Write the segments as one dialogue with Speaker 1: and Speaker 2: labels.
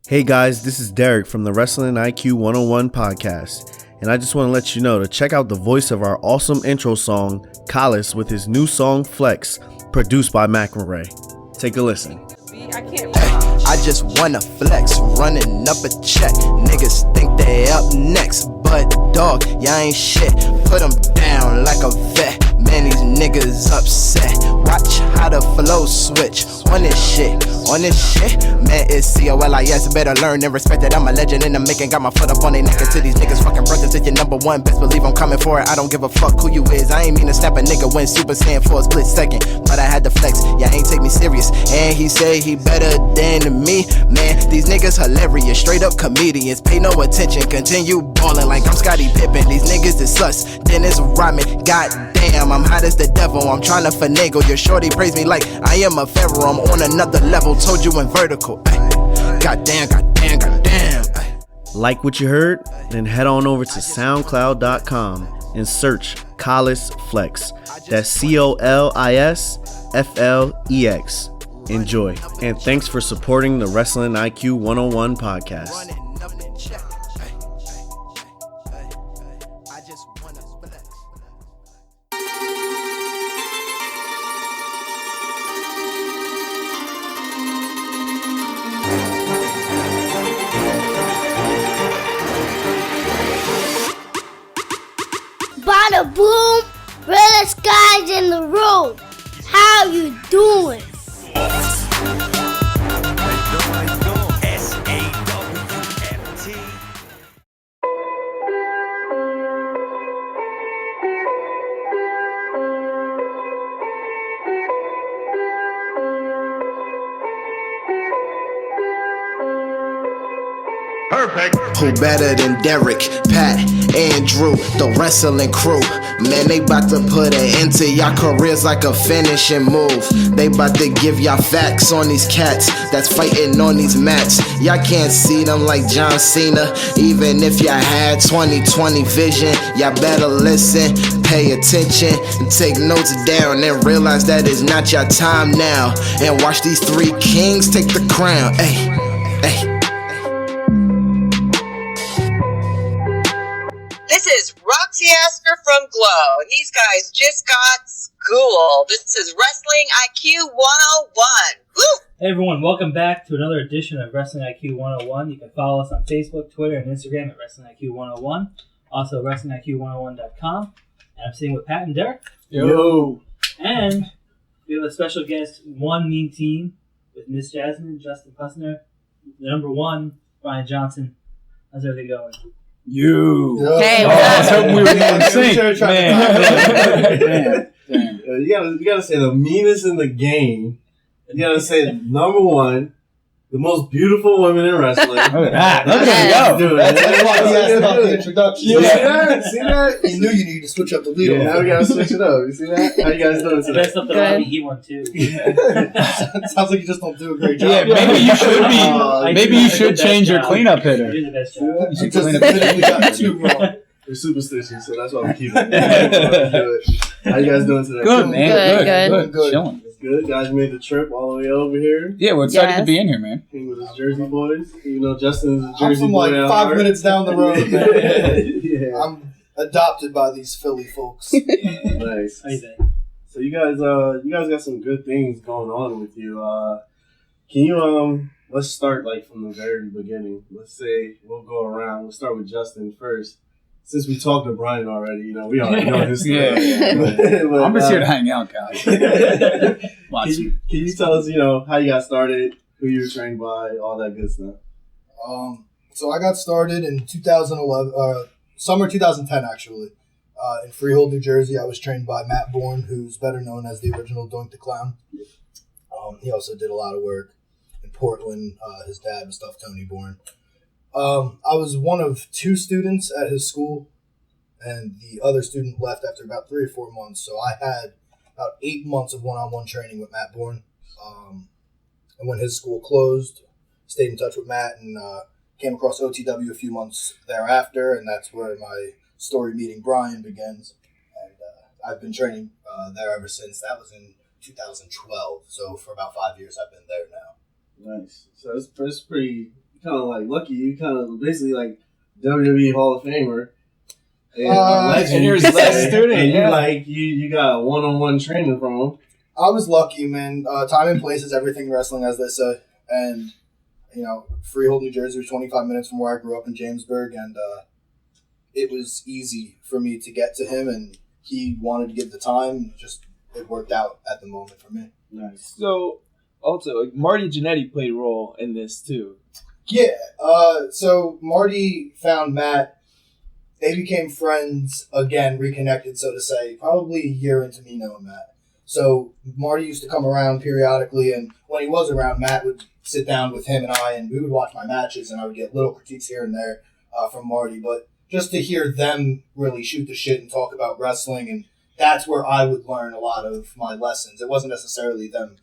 Speaker 1: Hey guys, this is Derek from the Wrestling IQ 101 podcast, and I just want to let you know to check out the voice of our awesome intro song, Collis, with his new song, Flex, produced by McRae. Take a listen.
Speaker 2: I just wanna flex, running up a check. Niggas think they up next, but dog, y'all ain't shit. Put them down like a vet. Man, these niggas upset. Watch how the flow switch on this shit. Man, it's COLIS. Better learn and respect that I'm a legend in the making. Got my foot up on they neck to these niggas fucking brothers. It's your number one. Best believe I'm coming for it. I don't give a fuck who you is. I ain't mean to snap a nigga when Super Saiyan for a split second, but I had to flex. Y'all ain't take me serious. And he say he better than me. Man, these niggas hilarious. Straight up comedians. Pay no attention. Continue balling like I'm Scottie Pippen. These niggas is sus. Then it's rhyming. God damn, I'm hot as the devil. I'm trying to finagle. Your shorty praise me like I am a pharaoh. I'm on another level. Told you in vertical. God damn.
Speaker 1: Like what you heard? Then head on over to SoundCloud.com and search Collis Flex. That's COLISFLEX. Enjoy, and thanks for supporting the Wrestling IQ 101 podcast.
Speaker 3: Bada boom, realest guys in the room. How you doing?
Speaker 2: Perfect. Who better than Derek, Pat, and Drew, the wrestling crew? Man, they bout to put an end to y'all careers like a finishing move. They bout to give y'all facts on these cats that's fighting on these mats. Y'all can't see them like John Cena. Even if y'all had 20/20 vision, y'all better listen, pay attention, and take notes down, and realize that it's not your time now. And watch these three kings take the crown. Hey.
Speaker 4: This is Roxy Asker from Glow. These guys just got schooled. This is Wrestling IQ 101. Woo!
Speaker 5: Hey everyone, welcome back to another edition of Wrestling IQ 101. You can follow us on Facebook, Twitter, and Instagram at Wrestling IQ 101. Also, WrestlingIQ101.com. And I'm sitting with Pat and Derek.
Speaker 1: Yo!
Speaker 5: And we have a special guest, One Mean Team, with Miss Jasmine, Justin Pusser, the number one, Brian Johnson. How's everything going?
Speaker 6: You.
Speaker 7: Hey,
Speaker 6: I was hoping we were in sync. Man.
Speaker 1: You gotta say the meanest in the game. You gotta say number one, the most beautiful women in wrestling.
Speaker 6: Look at that.
Speaker 8: That's why he asked about the introduction.
Speaker 1: Yeah. See that?
Speaker 8: He knew you needed to switch up the lead.
Speaker 1: Yeah, now we gotta switch it up. You see that? How you guys doing today?
Speaker 5: Best up the lobby, he won too.
Speaker 8: Sounds like you just don't do a great job.
Speaker 6: Yeah, maybe you should be. Maybe you should change your cleanup hitter.
Speaker 5: You did the best job.
Speaker 8: You just admittedly got two wrong.
Speaker 1: We're superstitious, so that's why we keep it. How you guys doing today?
Speaker 6: Good, man. Good. Chilling.
Speaker 1: It's good. Guys made the trip all the way over here.
Speaker 6: Yeah, we're excited to be in here, man.
Speaker 1: Came with his Jersey boys. You know, Justin's a
Speaker 8: I'm
Speaker 1: Jersey
Speaker 8: from
Speaker 1: boy.
Speaker 8: like 5 minutes down the road, man.
Speaker 1: Yeah.
Speaker 8: I'm adopted by these Philly folks.
Speaker 1: Nice.
Speaker 5: How you think?
Speaker 1: So you guys got some good things going on with you. Can you let's start like from the very beginning. Let's say we'll go around. We'll start with Justin first. Since we talked to Brian already, you know, we already know his story. But,
Speaker 6: I'm just here to hang out, guys.
Speaker 1: Can you tell us, you know, how you got started, who you were trained by, all that good stuff?
Speaker 8: So I got started in 2011, summer 2010 actually, in Freehold, New Jersey. I was trained by Matt Bourne, who's better known as the original Doink the Clown. He also did a lot of work in Portland. His dad was stuff, Tony Bourne. I was one of two students at his school, and the other student left after about 3 or 4 months. So I had about 8 months of one-on-one training with Matt Bourne. And when his school closed, stayed in touch with Matt and came across OTW a few months thereafter, and that's where my story meeting Brian begins. And I've been training there ever since. That was in 2012. So for about 5 years, I've been there now.
Speaker 1: Nice. So it's pretty kind of like lucky. You kind of basically like WWE Hall of Famer. And
Speaker 6: and you're his last student.
Speaker 1: And you got one-on-one training from him.
Speaker 8: I was lucky, man. Time and place is everything in wrestling, as they say. And, Freehold, New Jersey was 25 minutes from where I grew up in Jamesburg, and it was easy for me to get to him, and he wanted to give the time. It worked out at the moment for me.
Speaker 1: Nice.
Speaker 6: So, also, Marty Jannetty played a role in this, too.
Speaker 8: Yeah. So Marty found Matt. They became friends again, reconnected, so to say, probably a year into me knowing Matt. So Marty used to come around periodically, and when he was around, Matt would sit down with him and I, and we would watch my matches, and I would get little critiques here and there from Marty. But just to hear them really shoot the shit and talk about wrestling, and that's where I would learn a lot of my lessons. It wasn't necessarily them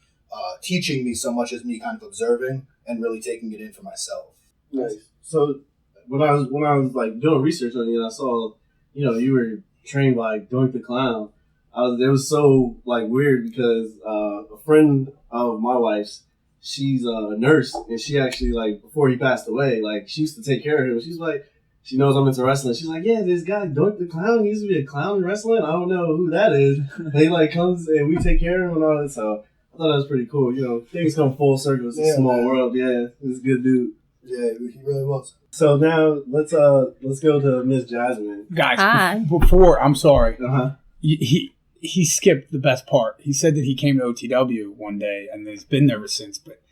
Speaker 8: teaching me so much as me kind of observing and really taking it in for myself.
Speaker 1: Nice. So when I was like doing research on you, I saw, you were trained by Doink the Clown. It was so like weird because a friend of my wife's, she's a nurse, and she actually, like, before he passed away, like, she used to take care of him. She's like, she knows I'm into wrestling. She's like, yeah, this guy Doink the Clown, he used to be a clown in wrestling. I don't know who that is. And he like comes and we take care of him and all that. So I thought that was pretty cool. Things come full circle. It's a small world. Yeah, he's a good dude.
Speaker 8: Yeah, he really was.
Speaker 1: So now let's go to Miss Jasmine.
Speaker 6: Guys,
Speaker 3: Hi.
Speaker 6: before, I'm sorry.
Speaker 1: Uh-huh.
Speaker 6: He skipped the best part. He said that he came to OTW one day and has been there ever since, but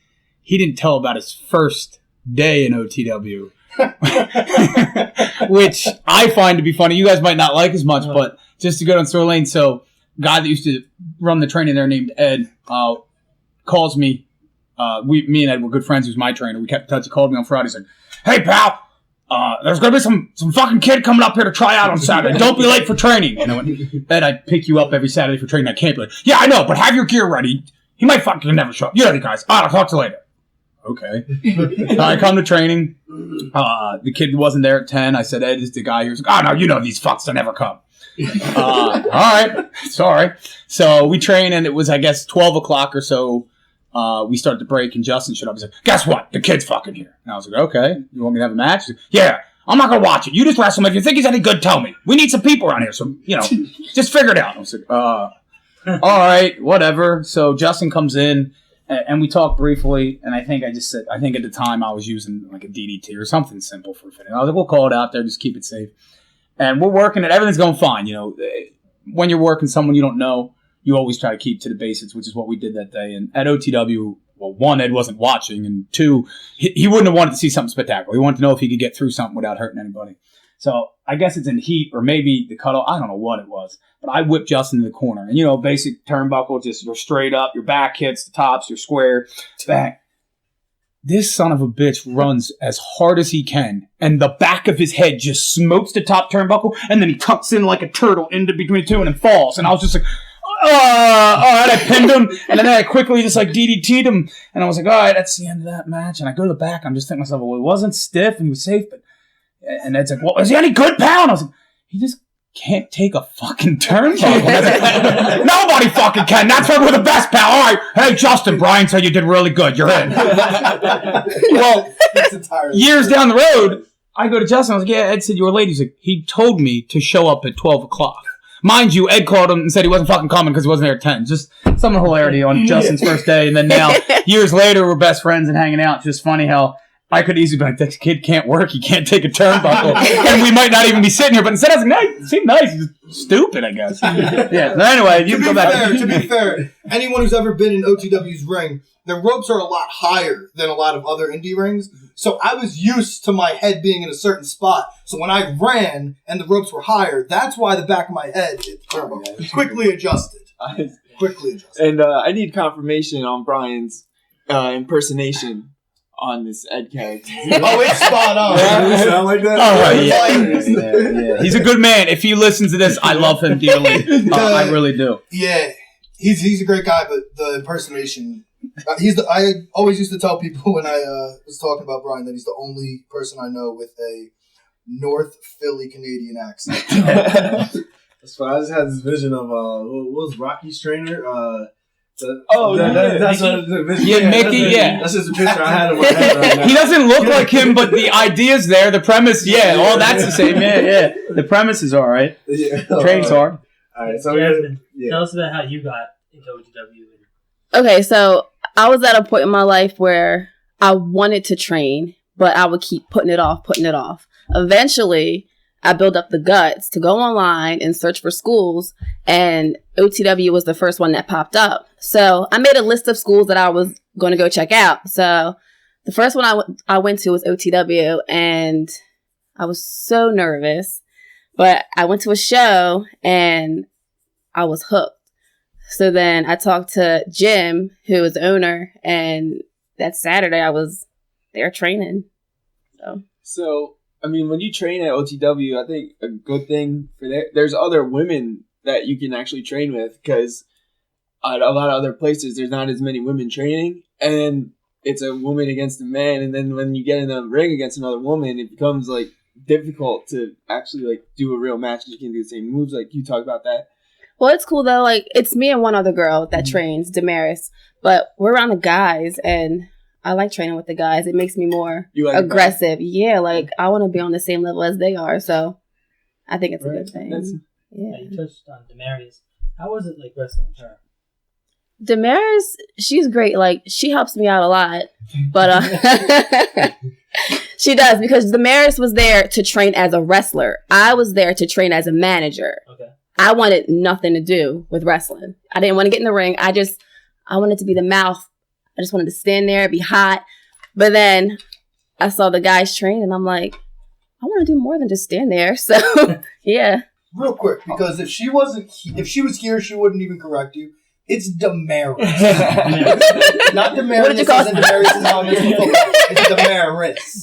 Speaker 6: he didn't tell about his first day in OTW, which I find to be funny. You guys might not like as much, but just to go down story lane. So, guy that used to run the training there named Ed calls me. Me and Ed were good friends. He was my trainer. We kept in touch. He called me on Friday. He said, "Hey, pal. There's going to be some fucking kid coming up here to try out on Saturday. Don't be late for training." And I went, "Ed, I pick you up every Saturday for training. I can't be late." "Yeah, I know, but have your gear ready. He might fucking never show up. You ready, guys? All right, I'll talk to you later." Okay. I come to training. The kid wasn't there at 10. I said, "Ed is the guy." He was like, "Oh, no, these fucks, they never come." All right. Sorry. So we train, and it was, I guess, 12 o'clock or so. We started to break, and Justin showed up. He's like, "Guess what? The kid's fucking here." And I was like, "Okay, you want me to have a match?" He's like, "Yeah, I'm not going to watch it. You just wrestle him. If you think he's any good, tell me. We need some people around here, so, just figure it out." I was like, all right, whatever. So Justin comes in, and we talked briefly, and I think at the time I was using like a DDT or something simple for fitting. I was like, "We'll call it out there, just keep it safe." And we're working it. Everything's going fine. When you're working someone you don't know, you always try to keep to the basics, which is what we did that day. And at OTW, well, one, Ed wasn't watching, and two, he wouldn't have wanted to see something spectacular. He wanted to know if he could get through something without hurting anybody. So I guess it's in heat or maybe the cutoff. I don't know what it was. But I whipped Justin in the corner. And, basic turnbuckle, just you're straight up, your back hits the tops, you're square, bang. This son of a bitch runs as hard as he can, and the back of his head just smokes the top turnbuckle, and then he tucks in like a turtle into between the two and then falls. And I was just like, all right, I pinned him, and then I quickly just like DDT'd him, and I was like, all right, that's the end of that match. And I go to the back, I'm just thinking to myself, well, he wasn't stiff, and he was safe, and Ed's like, well, is he any good, pal? And I was like, he just can't take a fucking turnbuckle. Like, nobody fucking can. That's why we're the best, pal. All right, hey, Justin, Brian said you did really good. You're in. Well, years down the road, I go to Justin, I was like, yeah, Ed said you were late. He's like, he told me to show up at 12 o'clock. Mind you, Ed called him and said he wasn't fucking coming because he wasn't there at 10. Just some hilarity on Justin's first day. And then now, years later, we're best friends and hanging out. It's just funny how I could easily be like, this kid can't work. He can't take a turnbuckle. And we might not even be sitting here. But instead, I was like, no, he seemed nice. He's stupid, I guess. Yeah. So anyway, you can go back.
Speaker 8: To be fair, anyone who's ever been in OTW's ring, the ropes are a lot higher than a lot of other indie rings. So I was used to my head being in a certain spot. So when I ran and the ropes were higher, that's why the back of my head quickly adjusted.
Speaker 7: And I need confirmation on Brian's impersonation on this Ed character.
Speaker 8: Oh, it's spot on.
Speaker 1: You sound like that?
Speaker 6: Oh, yeah. He's a good man. If he listens to this, I love him dearly. I really do.
Speaker 8: Yeah, he's a great guy, but the impersonation... I always used to tell people when I was talking about Brian that he's the only person I know with a North Philly Canadian accent.
Speaker 1: That's why I just had this vision of what was Rocky's trainer? That's
Speaker 6: Mickey, yeah.
Speaker 1: That's just a picture I had in my head right now.
Speaker 6: He doesn't look like him, but the idea's there. The premise, all that's the same. Yeah. The premise is all right.
Speaker 1: Yeah.
Speaker 6: Training's hard.
Speaker 1: All right, so
Speaker 5: Jasmine, tell us about how you got into OTW.
Speaker 9: Okay, so I was at a point in my life where I wanted to train, but I would keep putting it off. Eventually, I built up the guts to go online and search for schools, and OTW was the first one that popped up. So I made a list of schools that I was going to go check out. So the first one I went to was OTW, and I was so nervous, but I went to a show and I was hooked. So then I talked to Jim, who was the owner, and that Saturday I was there training.
Speaker 7: So, I mean, when you train at OTW, I think a good thing for there's other women that you can actually train with, because at a lot of other places, there's not as many women training, and it's a woman against a man, and then when you get in the ring against another woman, it becomes, like, difficult to actually, like, do a real match, because you can do the same moves, like, you talk about that.
Speaker 9: Well, it's cool, though. Like, it's me and one other girl that trains, Damaris, but we're around the guys, and I like training with the guys. It makes me more aggressive. Yeah, like, I want to be on the same level as they are, so I think it's a good thing.
Speaker 5: Yeah, you touched on Damaris. How was it, like, wrestling with her?
Speaker 9: Damaris, she's great. Like, she helps me out a lot, but she does, because Damaris was there to train as a wrestler. I was there to train as a manager.
Speaker 5: Okay.
Speaker 9: I wanted nothing to do with wrestling. I didn't want to get in the ring. I wanted to be the mouth. I just wanted to stand there, be hot. But then I saw the guys train, and I'm like, I want to do more than just stand there. So, yeah.
Speaker 8: Real quick, because if she was here, she wouldn't even correct you. It's Damaris. Not Damaris.
Speaker 9: What did you call it?
Speaker 8: Damaris is how it's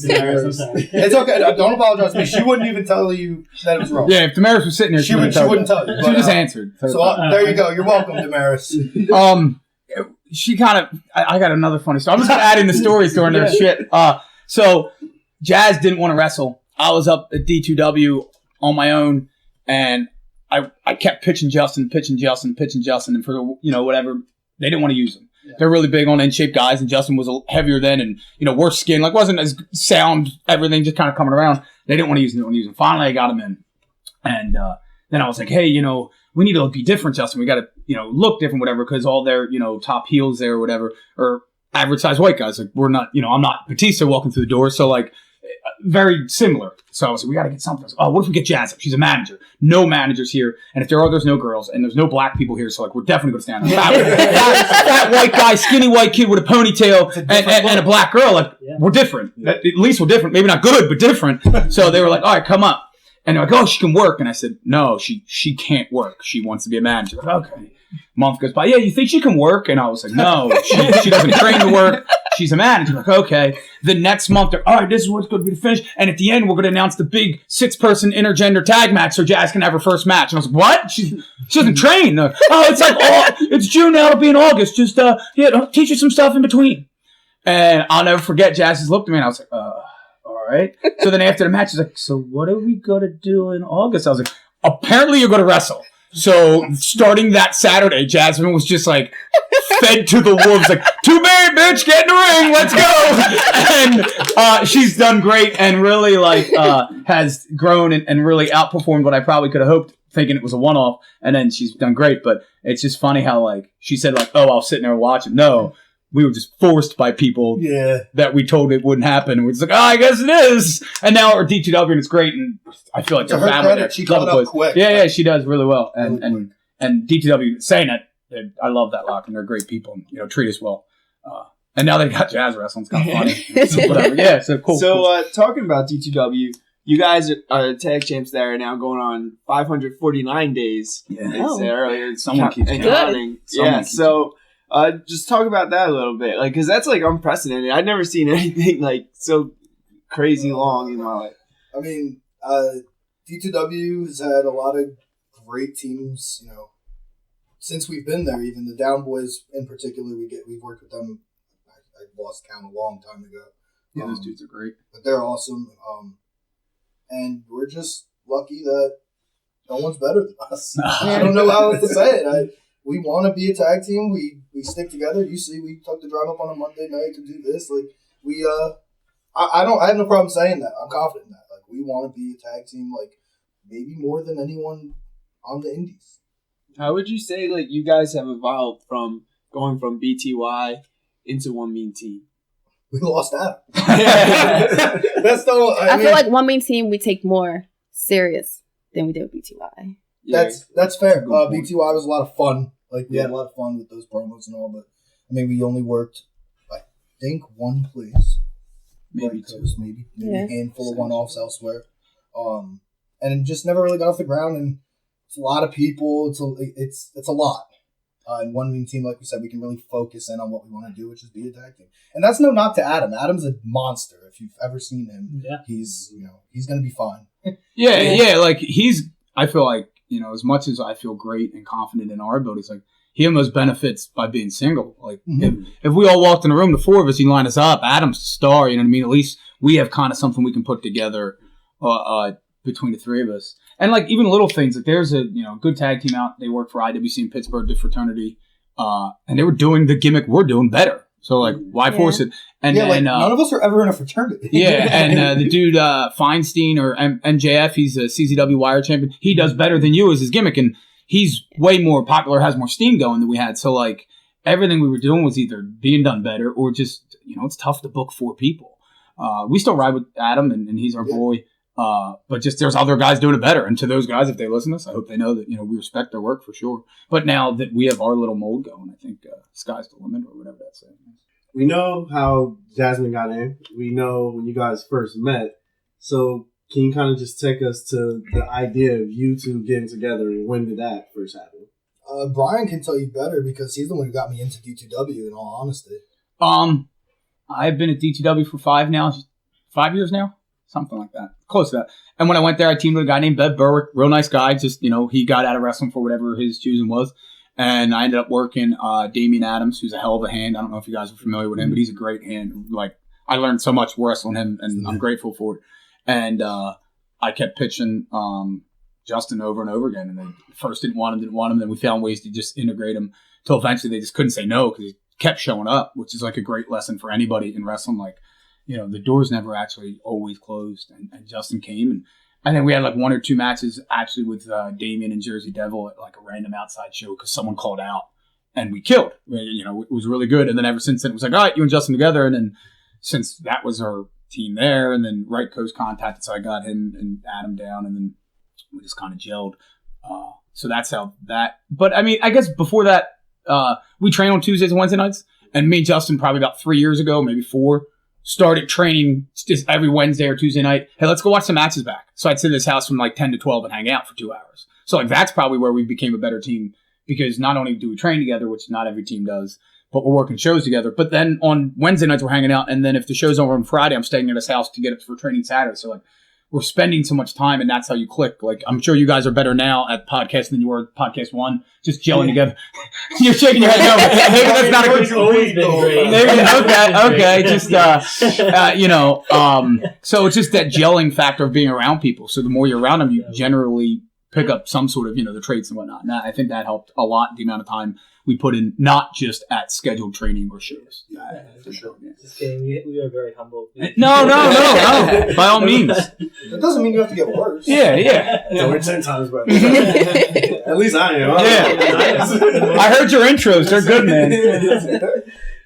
Speaker 8: Damaris. It's okay. Don't apologize to me. She wouldn't even tell you that it was wrong.
Speaker 6: Yeah, if Damaris was sitting there, she wouldn't tell you.
Speaker 8: She
Speaker 6: just answered.
Speaker 8: So there you go. You're welcome, Damaris.
Speaker 6: She kind of... I got another funny story. I'm just going to add in the stories during their shit. So, Jazz didn't want to wrestle. I was up at D2W on my own, and I kept pitching Justin, and for whatever, they didn't want to use him. Yeah. They're really big on in-shape guys, and Justin was heavier then, and worse skin, like wasn't as sound, everything just kind of coming around. They didn't want to use him. Finally, I got him in, and then I was like, hey, we need to be different, Justin. We got to look different, whatever, because all their top heels there, or whatever, or average size white guys. Like we're not, I'm not Batista walking through the door, so like. Very similar. So I was like, we got to get something. Oh, what if we get Jazz up? She's a manager. No managers here. And if there are, there's no girls. And there's no black people here. So, like, we're definitely going to stand up. Fat white guy, skinny white kid with a ponytail and a black girl. Like, we're different. At least we're different. Maybe not good, but different. So they were like, all right, come up. And they're like, oh, she can work. And I said, no, she can't work. She wants to be a manager. Like, okay. Month goes by. Yeah, you think she can work? And I was like, no, she doesn't train to work. She's a manager. Like, okay. The next month, they're, all right, this is what's going to be the finish. And at the end, we're going to announce the big 6-person intergender tag match so Jazz can have her first match. And I was like, what? She doesn't train. It's like, it's June now. It'll be in August. Just teach her some stuff in between. And I'll never forget, Jazz just looked at me and I was like, all right. So then after the match, she's like, so what are we going to do in August? I was like, apparently you're going to wrestle. So starting that Saturday, Jasmine was just like fed to the wolves, like, too bad, bitch, get in the ring, let's go. And she's done great and really has grown and really outperformed what I probably could have hoped, thinking it was a one-off. And then she's done great, but it's just funny how she said I'll sit there and watch it. No. We were just forced by people that we told it wouldn't happen. And we're just like, I guess it is. And now we're D2W and it's great. And I feel like
Speaker 8: to her credit, she caught up quick.
Speaker 6: Yeah, she does really well. And D2W, saying it, I love that lock and they're great people and, treat us well. And now they got Jazz wrestling. It's kind of funny. So whatever. Yeah, so cool.
Speaker 7: So
Speaker 6: cool.
Speaker 7: Talking about D2W, you guys are tag champs there are now going on 549 days.
Speaker 6: Yeah.
Speaker 7: They said earlier.
Speaker 6: Someone keeps
Speaker 7: counting. Yeah, so... just talk about that a little bit, because that's unprecedented. I've never seen anything so crazy long in my life.
Speaker 8: I mean, D2W has had a lot of great teams. Since we've been there, even the Down Boys in particular, we've worked with them. I lost count a long time ago.
Speaker 6: Yeah, those dudes are great,
Speaker 8: but they're awesome. And we're just lucky that no one's better than us. I don't know how else to say it. we want to be a tag team. We stick together. You see, we took the drive up on a Monday night to do this. Like we, I have no problem saying that. I'm confident in that. Like we want to be a tag team. Like maybe more than anyone on the indies.
Speaker 7: How would you say like you guys have evolved from going from BTY into One Mean Team?
Speaker 8: We lost Adam. That's the.
Speaker 9: I feel like One Mean Team we take more serious than we did with BTY.
Speaker 8: That's fair. BTY was a lot of fun. Like we had a lot of fun with those promos and all, but I mean we only worked, I think, one place, maybe two, maybe a handful of one-offs elsewhere, and it just never really got off the ground. And it's a lot of people. It's a lot. And One Mean Team, like we said, we can really focus in on what we want to do, which is be a tag team. And that's no knock to Adam. Adam's a monster. If you've ever seen him, he's gonna be fine.
Speaker 6: Like I feel like, as much as I feel great and confident in our abilities, like he almost benefits by being single. Like if we all walked in a room, the four of us, he'd line us up. Adam's the star, you know what I mean? At least we have kind of something we can put together between the three of us. And like even little things, like there's a good tag team out. They work for IWC in Pittsburgh, the fraternity, and they were doing the gimmick we're doing better. So like, why force it? And
Speaker 8: none of us are ever in a fraternity.
Speaker 6: And the dude Feinstein or MJF, he's a CZW Wire champion. He does better than you as his gimmick, and he's way more popular, has more steam going than we had. So like everything we were doing was either being done better or just it's tough to book four people. We still ride with Adam, and he's our boy. But just there's other guys doing it better. And to those guys, if they listen to us, I hope they know that, we respect their work for sure. But now that we have our little mold going, I think sky's the limit or whatever that's saying.
Speaker 1: We know how Jasmine got in. We know when you guys first met. So can you kind of just take us to the idea of you two getting together and when did that first happen?
Speaker 8: Brian can tell you better because he's the one who got me into D2W in all honesty.
Speaker 6: I've been at D2W for 5 years now. Something like that. Close to that. And when I went there, I teamed with a guy named Bev Berwick. Real nice guy. Just, he got out of wrestling for whatever his choosing was. And I ended up working Damian Adams, who's a hell of a hand. I don't know if you guys are familiar with him, but he's a great hand. Like, I learned so much wrestling him, and I'm grateful for it. And I kept pitching Justin over and over again. And they first didn't want him. Then we found ways to just integrate him until eventually they just couldn't say no because he kept showing up, which is like a great lesson for anybody in wrestling. Like, the doors never actually always closed, and Justin came, and I think we had like 1 or 2 matches actually with Damien and Jersey Devil at like a random outside show because someone called out, and we killed. It was really good, and then ever since then it was like, all right, you and Justin together, and then since that was our team there, and then Right Coast contacted, so I got him and Adam down, and then we just kind of gelled. So that's how that. But I mean, I guess before that, we train on Tuesdays and Wednesday nights, and me and Justin probably about 3 years ago, maybe 4. Started training just every Wednesday or Tuesday night. Hey, let's go watch some matches back. So I'd sit in this house from like 10 to 12 and hang out for 2 hours. So like that's probably where we became a better team because not only do we train together, which not every team does, but we're working shows together. But then on Wednesday nights we're hanging out, and then if the show's over on Friday, I'm staying at his house to get up for training Saturday. So like we're spending so much time, and that's how you click. Like I'm sure you guys are better now at podcasting than you were at podcast 1, just gelling together. You're shaking your head. No, maybe that's not a good. Okay. Just so it's just that gelling factor of being around people. So the more you're around them, you generally pick up some sort of the traits and whatnot. And I think that helped a lot. The amount of time we put in, not just at scheduled training or shows.
Speaker 5: For sure. Just kidding. We are very humble.
Speaker 6: No. By all means.
Speaker 8: That doesn't mean you have to get worse.
Speaker 1: Yeah, we're 10 times better. At least I am.
Speaker 6: I heard your intros. They're good, man.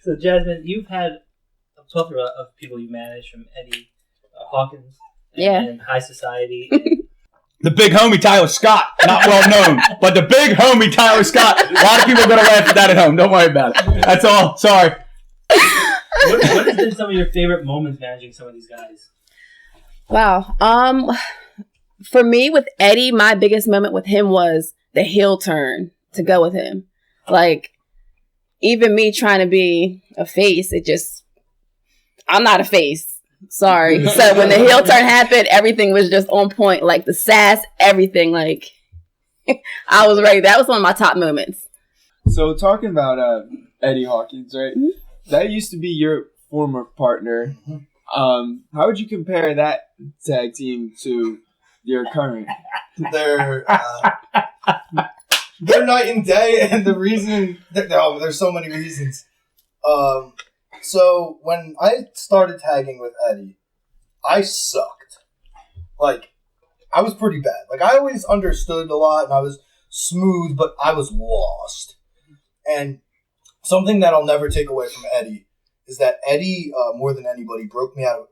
Speaker 5: So, Jasmine, you've had a plethora of people you managed, from Eddie Hawkins and High Society.
Speaker 6: The big homie Tyler Scott, not well known, but the big homie Tyler Scott. A lot of people are going to laugh at that at home. Don't worry about it. That's all. Sorry.
Speaker 5: What has been some of your favorite moments managing some of these guys?
Speaker 9: Wow. For me, with Eddie, my biggest moment with him was the heel turn to go with him. Like, even me trying to be a face, I'm not a face. Sorry. So when the heel turn happened, everything was just on point. Like the sass, everything. Like I was ready. That was one of my top moments.
Speaker 7: So talking about Eddie Hawkins, right? Mm-hmm. That used to be your former partner. How would you compare that tag team to your current?
Speaker 8: They're they're night and day, and the reason there's so many reasons. So when I started tagging with Eddie, I sucked. Like, I was pretty bad. Like, I always understood a lot, and I was smooth, but I was lost. And something that I'll never take away from Eddie is that Eddie, more than anybody, broke me out of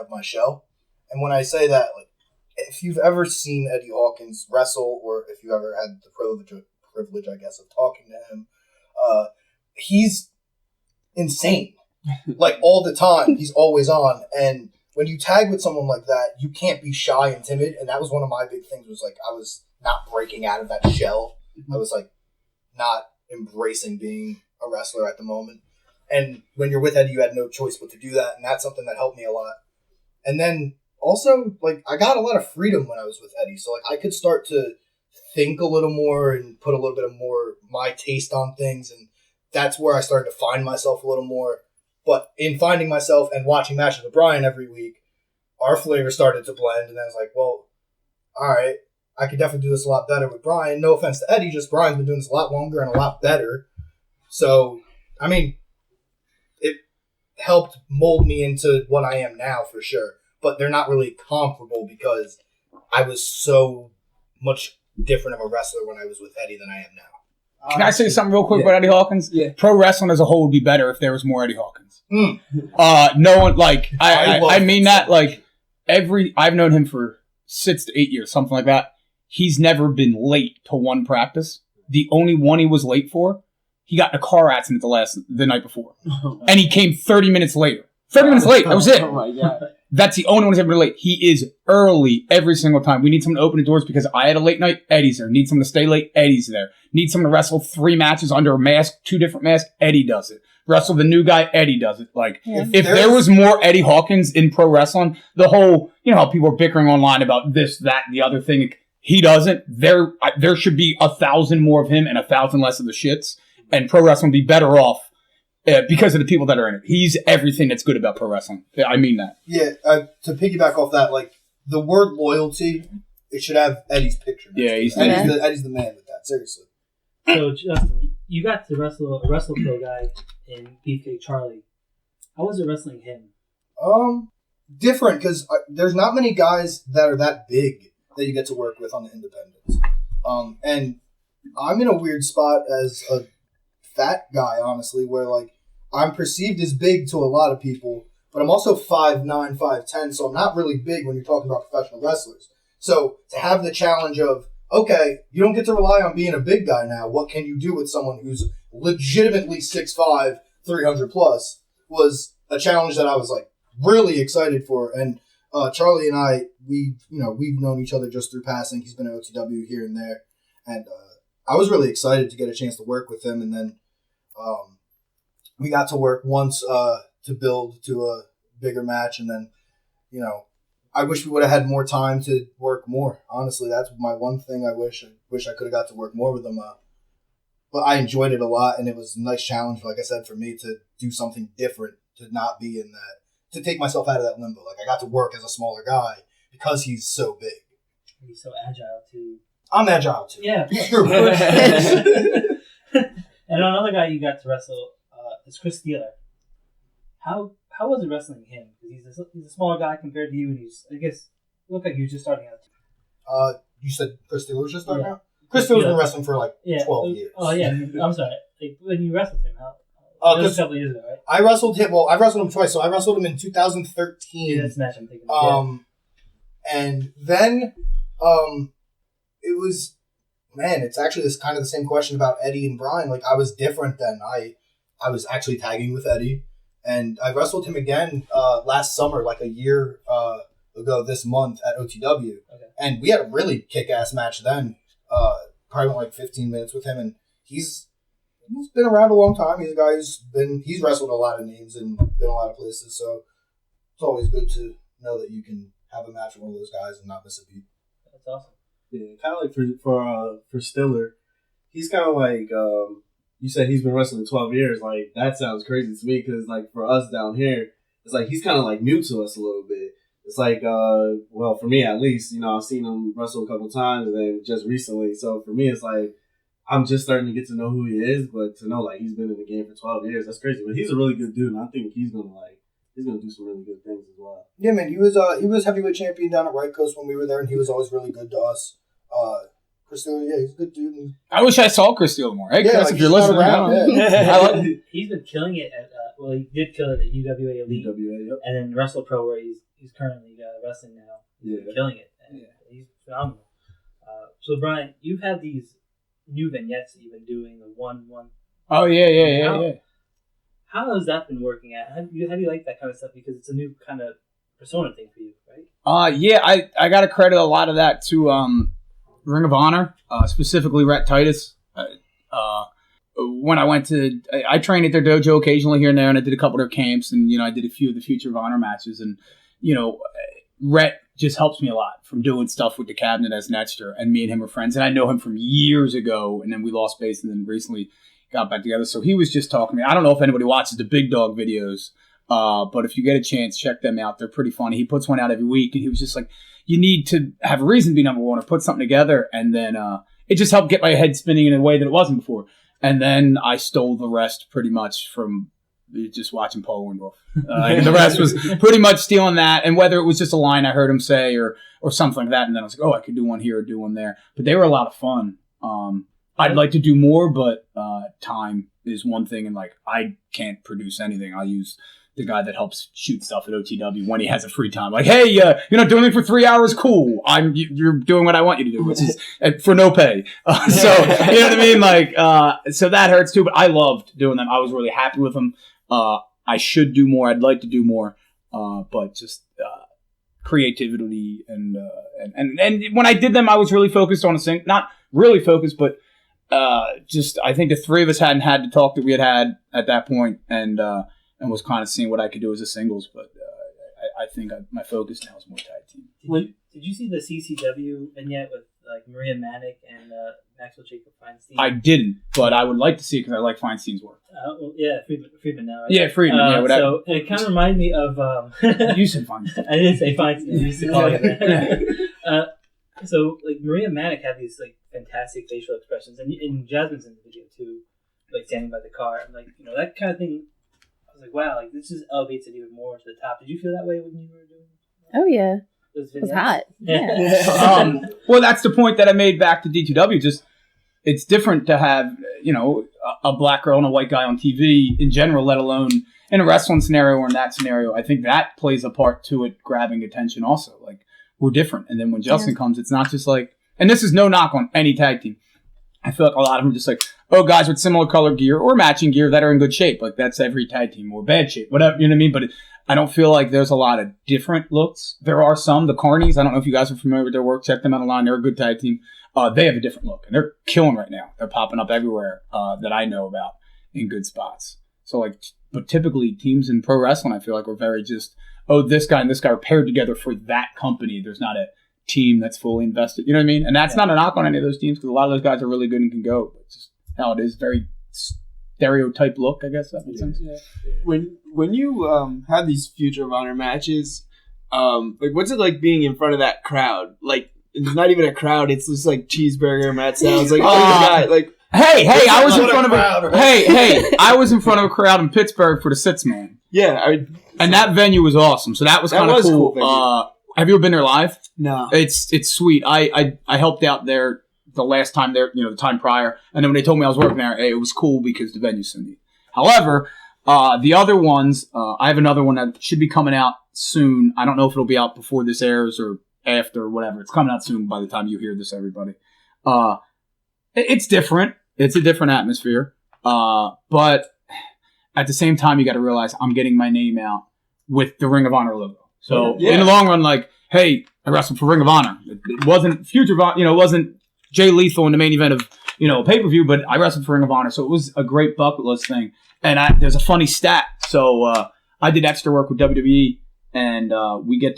Speaker 8: my shell. And when I say that, like, if you've ever seen Eddie Hawkins wrestle, or if you ever had the privilege, I guess, of talking to him, he's insane. Like, all the time. He's always on. And when you tag with someone like that, you can't be shy and timid. And that was one of my big things, was like, I was not breaking out of that shell. I was like not embracing being a wrestler at the moment. And when you're with Eddie, you had no choice but to do that. And that's something that helped me a lot. And then also, like, I got a lot of freedom when I was with Eddie. So, like, I could start to think a little more and put a little bit of more my taste on things. And that's where I started to find myself a little more. But in finding myself and watching matches with Brian every week, our flavor started to blend. And I was like, well, all right, I could definitely do this a lot better with Brian. No offense to Eddie, just Brian's been doing this a lot longer and a lot better. So, I mean, it helped mold me into what I am now for sure. But they're not really comparable because I was so much different of a wrestler when I was with Eddie than I am now.
Speaker 6: Can I say something real quick about Eddie Hawkins?
Speaker 7: Yeah.
Speaker 6: Pro wrestling as a whole would be better if there was more Eddie Hawkins.
Speaker 8: Mm.
Speaker 6: No one, like, I mean that,
Speaker 8: so
Speaker 6: like, I've known him for 6 to 8 years, something like that. He's never been late to one practice. The only one he was late for, he got in a car accident the night before. And he came 30 minutes later. 30 minutes late, that was it.
Speaker 7: Oh my God.
Speaker 6: That's the only one who's ever been late. He is early every single time. We need someone to open the doors because I had a late night. Eddie's there. Need someone to stay late. Eddie's there. Need someone to wrestle 3 matches under a mask, 2 different masks. Eddie does it. Wrestle the new guy. Eddie does it. Like, if there was more Eddie Hawkins in pro wrestling, the whole, you know, how people are bickering online about this, that, and the other thing. He doesn't. There should be 1,000 more of him and 1,000 less of the shits. And pro wrestling would be better off. Because of the people that are in it. He's everything that's good about pro wrestling. I mean that.
Speaker 8: Yeah, to piggyback off that, like, the word loyalty, it should have Eddie's picture.
Speaker 6: Yeah,
Speaker 8: Eddie's the man with that, seriously.
Speaker 5: So, Justin, you got to wrestle a WrestlePro guy in Beefcake Charlie. How was it wrestling him?
Speaker 8: Different, because there's not many guys that are that big that you get to work with on the independents. And I'm in a weird spot as a fat guy, honestly, where, like, I'm perceived as big to a lot of people, but I'm also 5'9", 5'10", so I'm not really big when you're talking about professional wrestlers. So to have the challenge of, okay, you don't get to rely on being a big guy now, what can you do with someone who's legitimately 6'5", 300 plus, was a challenge that I was, like, really excited for. And Charlie and I, we've known each other just through passing. He's been at OTW here and there, and I was really excited to get a chance to work with him. And then we got to work once to build to a bigger match. And then, you know, I wish we would have had more time to work more. Honestly, that's my one thing I wish. I wish I could have got to work more with him. But I enjoyed it a lot, and it was a nice challenge, like I said, for me to do something different, to not be in that, to take myself out of that limbo. Like, I got to work as a smaller guy because he's so big.
Speaker 5: He's so agile, too.
Speaker 8: I'm agile, too.
Speaker 5: Yeah.
Speaker 8: True.
Speaker 5: And another guy you got to wrestle is Chris Steeler. How was it wrestling him? Because he's a smaller guy compared to you, and I guess, looked like he was just starting out.
Speaker 8: You said Chris Steeler was just starting out? Chris Steeler's been wrestling for, like, 12 years.
Speaker 5: Oh, yeah. I'm sorry. Like, when you wrestled him, that was a couple years ago, right?
Speaker 8: I wrestled him twice. So I wrestled him in 2013.
Speaker 5: Yeah, that's the match I'm thinking of.
Speaker 8: And then it was, man, it's actually this kind of the same question about Eddie and Brian. Like, I was different then. I was actually tagging with Eddie, and I wrestled him again last summer, like a year ago this month at OTW. Okay. And we had a really kick-ass match then. Probably went like 15 minutes with him, and he's been around a long time. He's a guy he's wrestled a lot of names and been a lot of places, so it's always good to know that you can have a match with one of those guys and not miss a beat.
Speaker 5: That's awesome.
Speaker 1: Yeah, kind of like for Stiller, he's kind of like you said he's been wrestling 12 years. Like, that sounds crazy to me because, like, for us down here, it's like he's kind of like new to us a little bit. it's like, well, for me at least, I've seen him wrestle a couple times and then just recently. So for me, it's like, I'm just starting to get to know who he is, but to know like he's been in the game for 12 years, that's crazy. But he's a really good dude, and I think he's gonna do some really good things as well.
Speaker 8: Yeah, man, he was heavyweight champion down at Right Coast when we were there, and he was always really good to us. Chris Steele, yeah, he's a good dude. And
Speaker 6: I wish I saw Chris Steele more. Hey, Chris, if you're listening,
Speaker 5: he's been killing it at. Well, he did kill it at UWA Elite,
Speaker 1: Yep.
Speaker 5: and then Wrestle Pro, where he's currently wrestling now. Killing it. And he's phenomenal. So Brian, you've had these new vignettes that you've been doing, the 1-1.
Speaker 6: Oh yeah.
Speaker 5: How has that been working out? How do you like that kind of stuff? Because it's a new kind of persona thing for you, right?
Speaker 6: Yeah, I got to credit a lot of that to Ring of Honor, specifically Rhett Titus. When I trained at their dojo occasionally here and there, and I did a couple of their camps, and I did a few of the Future of Honor matches, and Rhett just helps me a lot from doing stuff with the cabinet as an extra, and me and him are friends, and I know him from years ago, and then we lost base, and then recently got back together. So he was just talking to me. I don't know if anybody watches the Big Dog videos, but if you get a chance, check them out. They're pretty funny. He puts one out every week, and he was just like, you need to have a reason to be number one or put something together, and then it just helped get my head spinning in a way that it wasn't before. And then I stole the rest pretty much from just watching Paul Orndorff. And the rest was pretty much stealing that. And whether it was just a line I heard him say or something like that. And then I was like, oh, I could do one here or do one there. But they were a lot of fun. I'd like to do more, but time is one thing. And like, I can't produce anything. I use the guy that helps shoot stuff at OTW when he has a free time. Like, hey, you're not doing it for 3 hours? Cool. You're doing what I want you to do, which is for no pay. So, you know what I mean? Like, so that hurts too, but I loved doing them. I was really happy with them. I should do more. I'd like to do more. But just, creativity and when I did them, I was really focused on not really focused, but, just, I think the three of us hadn't had the talk that we had at that point, and was kind of seeing what I could do as a singles, but I think my focus now is more tag team.
Speaker 5: Did you see the CCW vignette with like Maria Manick and Maxwell Jacob Feinstein?
Speaker 6: I didn't, but I would like to see it because I like Feinstein's work.
Speaker 5: Well, yeah, Friedman now, right?
Speaker 6: Yeah, Friedman, yeah, whatever.
Speaker 5: So it kind of reminded me of...
Speaker 6: You said Feinstein.
Speaker 5: I didn't say Feinstein. I used to call it that. So like Maria Manick had these like fantastic facial expressions, and Jasmine's in the video too, like standing by the car. And like, that kind of thing... I was like, wow, like this just elevates it even more to the top. Did you feel that way when you were doing it?
Speaker 9: Oh, yeah. It was hot.
Speaker 6: Yeah. Well, that's the point that I made back to D2W. Just, it's different to have, a black girl and a white guy on TV in general, let alone in a wrestling scenario or in that scenario. I think that plays a part to it grabbing attention also. Like, we're different. And then when Justin comes, it's not just like, and this is no knock on any tag team. I feel like a lot of them are just like, oh, guys with similar color gear or matching gear that are in good shape. Like, that's every tag team, or bad shape, whatever, you know what I mean? But I don't feel like there's a lot of different looks. There are some. The Carnies, I don't know if you guys are familiar with their work. Check them out online. They're a good tag team. They have a different look, and they're killing right now. They're popping up everywhere that I know about in good spots. So, like, but typically teams in pro wrestling, I feel like, are very just, oh, this guy and this guy are paired together for that company. There's not a team that's fully invested. You know what I mean? And that's not a knock on any of those teams because a lot of those guys are really good and can go. But just how it is, very stereotype look, I guess that makes sense.
Speaker 7: Yeah. When you had these Future of Honor matches, like what's it like being in front of that crowd? Like it's not even a crowd; it's just like Cheeseburger, Matt Sounds, like guy, like.
Speaker 6: Hey, I was in front of a I was in front of a crowd in Pittsburgh for the Sits Man.
Speaker 7: Yeah,
Speaker 6: and that venue was awesome. So that was kind of cool. Have you ever been there live?
Speaker 7: No.
Speaker 6: It's sweet. I helped out there the last time there, the time prior, and then when they told me I was working there, it was cool because the venue's so neat. However, the other ones, I have another one that should be coming out soon. I don't know if it'll be out before this airs or after or whatever. It's coming out soon by the time you hear this, everybody. It's different. It's a different atmosphere. But at the same time, you got to realize I'm getting my name out with the Ring of Honor logo. So in the long run, like, hey, I wrestled for Ring of Honor. It wasn't Future of Honor, it wasn't Jay Lethal in the main event of, a pay-per-view, but I wrestled for Ring of Honor. So it was a great bucket list thing. And there's a funny stat. So I did extra work with WWE, and we get,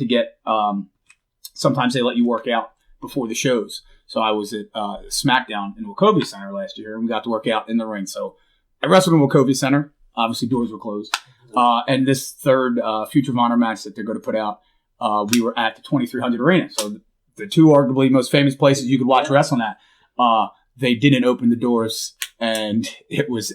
Speaker 6: sometimes they let you work out before the shows. So I was at SmackDown in Wachovia Center last year, and we got to work out in the ring. So I wrestled in Wachovia Center. Obviously, doors were closed. And this third Future of Honor match that they're going to put out, we were at the 2300 Arena. So the two arguably most famous places you could watch wrestling at. They didn't open the doors, and it was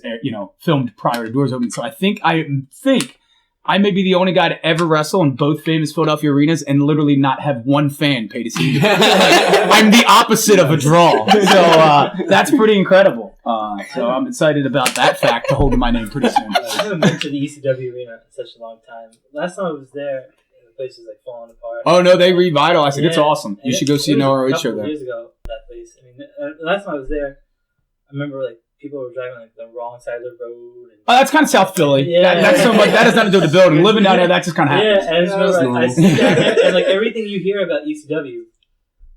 Speaker 6: filmed prior to doors opening. So I think I may be the only guy to ever wrestle in both famous Philadelphia arenas and literally not have one fan pay to see me. I'm the opposite of a draw. So that's pretty incredible. So I'm excited about that fact to hold in my name pretty soon.
Speaker 5: I haven't been to the ECW arena in such a long time. Last time I was there, the place was like falling apart.
Speaker 6: Oh no, they revitalized it. It's awesome. You should go see an ROH show there.
Speaker 5: Years ago, that place. I mean, the last time I was there, I remember like people were driving like the wrong side of the road. And,
Speaker 6: that's kind of South Philly. Yeah, that's so much. That has nothing to do with the building. Living down there, that just kind of happens.
Speaker 5: Yeah, and I just remember I see that, and like everything you hear about ECW,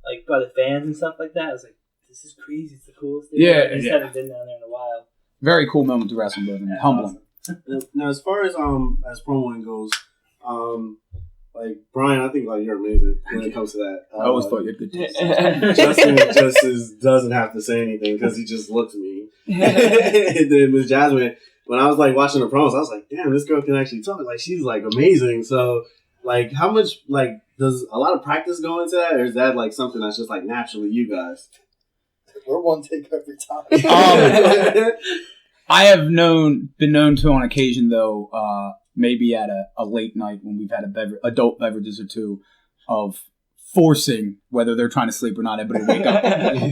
Speaker 5: like by the fans and stuff like that, I was like, this is crazy. It's the coolest thing. I just haven't been down there in a while.
Speaker 6: Very cool moment to wrestle, brother. Humbling.
Speaker 5: Awesome.
Speaker 1: Now, as far as promoing goes, like Brian, I think like you're amazing when it comes to that.
Speaker 6: I always thought you had good taste.
Speaker 1: Justin doesn't have to say anything because he just looks at me. And then Miss Jasmine, when I was like watching the promos, I was like, damn, this girl can actually talk. Like she's like amazing. So like, how much like does a lot of practice go into that, or is that like something that's just like naturally you guys?
Speaker 8: We're one take every time.
Speaker 6: I have been known to on occasion though. Maybe at a late night when we've had adult beverages or two, of forcing, whether they're trying to sleep or not, everybody to wake up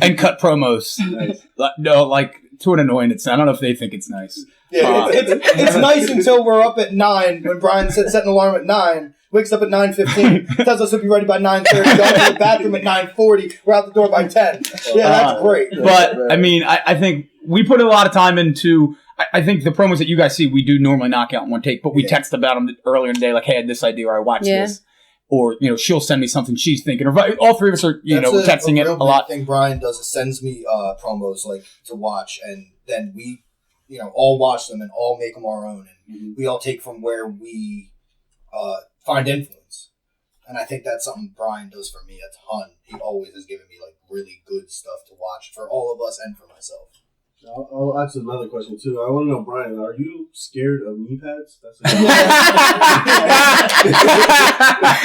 Speaker 6: and cut promos. Nice. No, like to an annoyance. I don't know if they think it's nice.
Speaker 8: Yeah, it's nice until we're up at 9 when Brian set an alarm at 9. Wakes up at 9:15, tells us we'll be ready by 9:30, going to the bathroom at 9:40, we're out the door by 10. Yeah, that's great.
Speaker 6: But, I mean, I think we put a lot of time into, I think the promos that you guys see, we do normally knock out in one take, but we text about them earlier in the day, like, hey, I had this idea, or I watched this. Or, she'll send me something she's thinking, or all three of us are, texting it a lot.
Speaker 8: The thing Brian does is sends me promos, like, to watch, and then we, all watch them and all make them our own, and we all take from where we find influence. And I think that's something Brian does for me a ton. He always has given me like really good stuff to watch for all of us and for myself.
Speaker 1: I'll ask another question too. I want to know, Brian, are you scared of knee pads?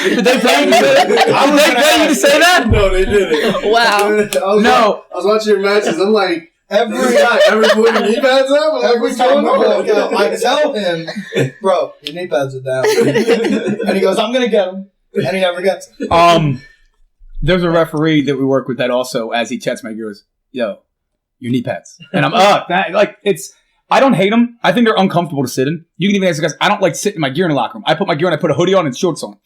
Speaker 6: Did they pay you to say that?
Speaker 1: No, they didn't.
Speaker 6: Wow.
Speaker 1: I was watching your matches. I'm like, every putting knee pads up?
Speaker 8: Every time I tell him, bro, your knee pads are down. And he goes, I'm going to get them. And he never gets them.
Speaker 6: There's a referee that we work with that also, as he chats me, goes, yo, your knee pads. And I'm, I don't hate them. I think they're uncomfortable to sit in. You can even ask the guys, I don't like sitting in my gear in the locker room. I put my gear on, I put a hoodie on and shorts on.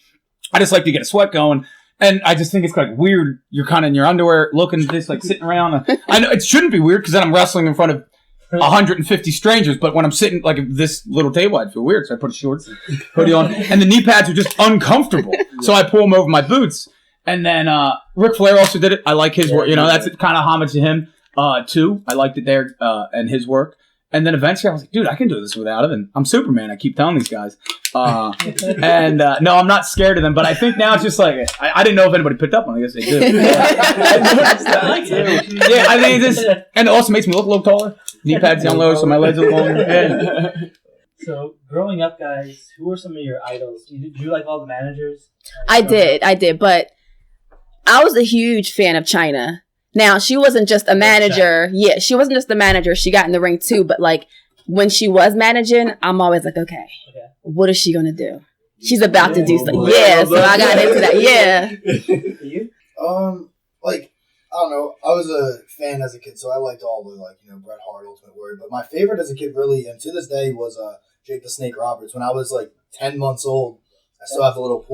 Speaker 6: I just like to get a sweat going. And I just think it's like weird. You're kind of in your underwear looking at this, like sitting around. I know it shouldn't be weird because then I'm wrestling in front of 150 strangers. But when I'm sitting like at this little table, I'd feel weird. So I put a shorts and hoodie on. And the knee pads are just uncomfortable. So I pull them over my boots. And then Ric Flair also did it. I like his work. That's kind of homage to him too. I liked it there and his work. And then eventually I was like, dude, I can do this without him. And I'm Superman. I keep telling these guys. No, I'm not scared of them. But I think now it's just like, I didn't know if anybody picked up on it. I guess they did. Yeah, I think it's just, and it also makes me look a little taller. Knee pads down low, so my legs are longer. Yeah.
Speaker 5: So, growing up, guys, who were some of your idols? Did you like all the managers?
Speaker 9: I did. But I was a huge fan of Chyna. Now, she wasn't just a manager. Yeah, she wasn't just a manager. She got in the ring too. But like when she was managing, I'm always like, okay, what is she going to do? She's about to do something. Yeah, so I got into that. Yeah.
Speaker 5: You?
Speaker 8: Like, I don't know. I was a fan as a kid, so I liked all the, Bret Hart, Ultimate Warrior. But my favorite as a kid, really, and to this day, was Jake the Snake Roberts. When I was like 10 months old, I still have the little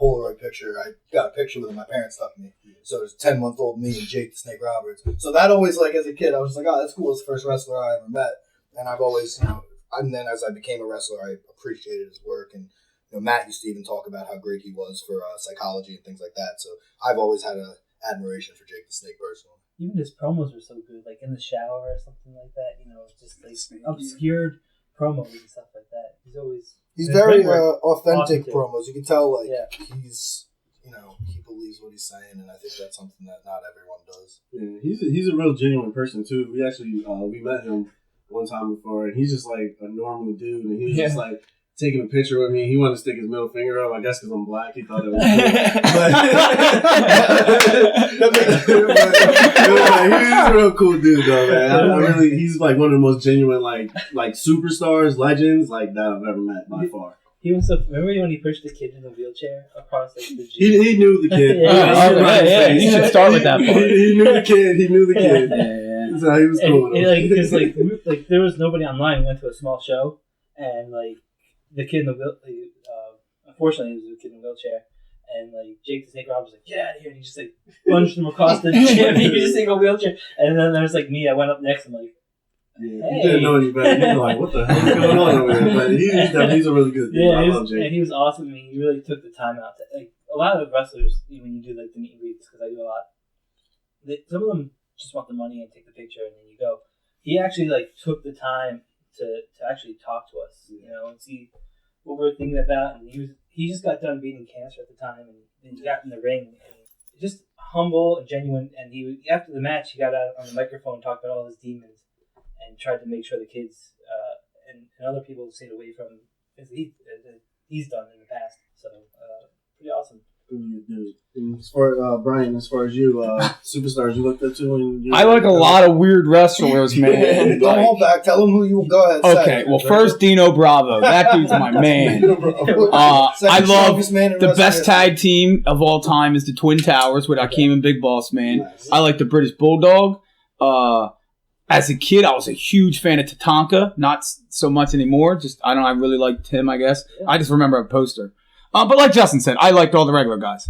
Speaker 8: Polaroid picture. I got a picture with it. My parents stuck me. So it was 10-month-old me and Jake the Snake Roberts. So that always, like, as a kid, I was just like, oh, that's cool. It's the first wrestler I ever met. And I've always, and then as I became a wrestler, I appreciated his work. And, Matt used to even talk about how great he was for psychology and things like that. So I've always had an admiration for Jake the Snake personally.
Speaker 5: Even his promos were so good, like in the shower or something like that. Just like obscured promos and stuff like that. He's
Speaker 8: very authentic promos. You can tell, like, he's, he believes what he's saying, and I think that's something that not everyone does.
Speaker 1: Yeah, he's a real genuine person too. We actually we met him one time before, and he's just like a normal dude, and he's just like taking a picture with me. He wanted to stick his middle finger up. I guess because I'm black, he thought it was cool. But he's a real cool dude, though, man. He's like one of the most genuine, like superstars, legends, like that I've ever met by far.
Speaker 5: He was remember when he pushed the kid in the wheelchair across like, the gym?
Speaker 1: He knew the kid.
Speaker 6: You should start with that part.
Speaker 1: He knew the kid. So he was cool.
Speaker 5: Because like there was nobody online. We went to a small show, and like the kid in the wheelchair. Unfortunately, it was a kid in a wheelchair, and like Jake the Snake Rob was like, "Get out of here!" And he just like plunged him across the gym. He was just in a wheelchair, and then there was like me. I went up next. I'm like.
Speaker 1: Yeah, hey. He didn't know any better. He was like, "What the hell is going on over here?" But he's a really good dude.
Speaker 5: Yeah,
Speaker 1: I love Jake.
Speaker 5: And he was awesome. I mean, he really took the time out. Like a lot of wrestlers, when you do like the meet and greets, because I do a lot. Some of them just want the money and take the picture and then you go. He actually like took the time to actually talk to us, and see what we're thinking about. And he just got done beating cancer at the time, and then he got in the ring and just humble and genuine. And after the match, he got out on the microphone and talked about all his demons. And tried to make sure the kids and other people stayed away from things that he's done in the past. So, pretty awesome.
Speaker 1: And as far Brian, as far as you, superstars you looked up to when you
Speaker 6: I like a lot of weird wrestlers, man.
Speaker 8: Don't hold back. Tell them who you will go ahead.
Speaker 6: Okay, well, first Dino Bravo. That dude's my man. I love the best tag team of all time is the Twin Towers with Akeem and Big Boss Man. Nice. I like the British Bulldog. As a kid, I was a huge fan of Tatanka. Not so much anymore. I really liked him, I guess. Yeah. I just remember a poster. But like Justin said, I liked all the regular guys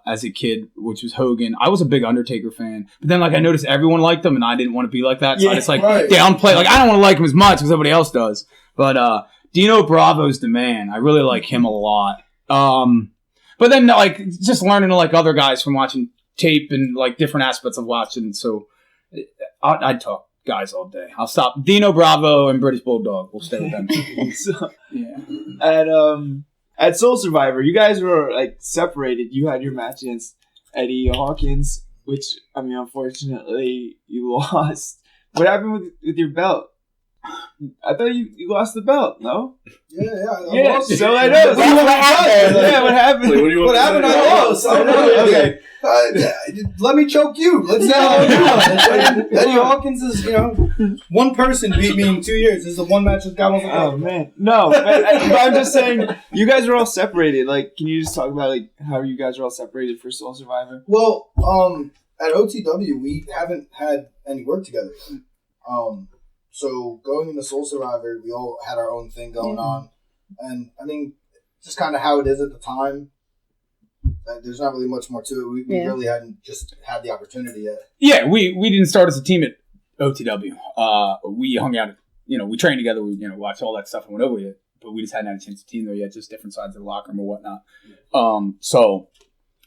Speaker 6: as a kid, which was Hogan. I was a big Undertaker fan. But then, I noticed everyone liked him, and I didn't want to be like that. So I just, downplay. I don't want to like him as much as everybody else does. But Dino Bravo's the man. I really like him a lot. But then, just learning to like other guys from watching tape and, different aspects of watching. So I'd talk guys all day. I'll stop. Dino Bravo and British Bulldog. We'll stay with them.
Speaker 7: So, yeah. At Soul Survivor, you guys were separated. You had your match against Eddie Hawkins, which unfortunately you lost. What happened with your belt? I thought you lost the belt. No.
Speaker 8: Yeah.
Speaker 7: So I know. What happened? Yeah, what happened?
Speaker 1: Wait, what happened?
Speaker 8: I lost. Okay. Let me choke you. Let's see how it goes. Eddie Hawkins is, one person beat me in 2 years. This is the one match this guy wants to
Speaker 7: Oh, man. No. I'm just saying, you guys are all separated. Can you just talk about, how you guys are all separated for Soul Survivor?
Speaker 8: Well, at OTW, we haven't had any work together. So going into Soul Survivor, we all had our own thing going on. And, just kind of how it is at the time. There's not really much more to it. We really hadn't just had the opportunity yet.
Speaker 6: Yeah, we didn't start as a team at OTW. We hung out, we trained together. We, watched all that stuff and went over it. But we just hadn't had a chance to team there yet, just different sides of the locker room or whatnot.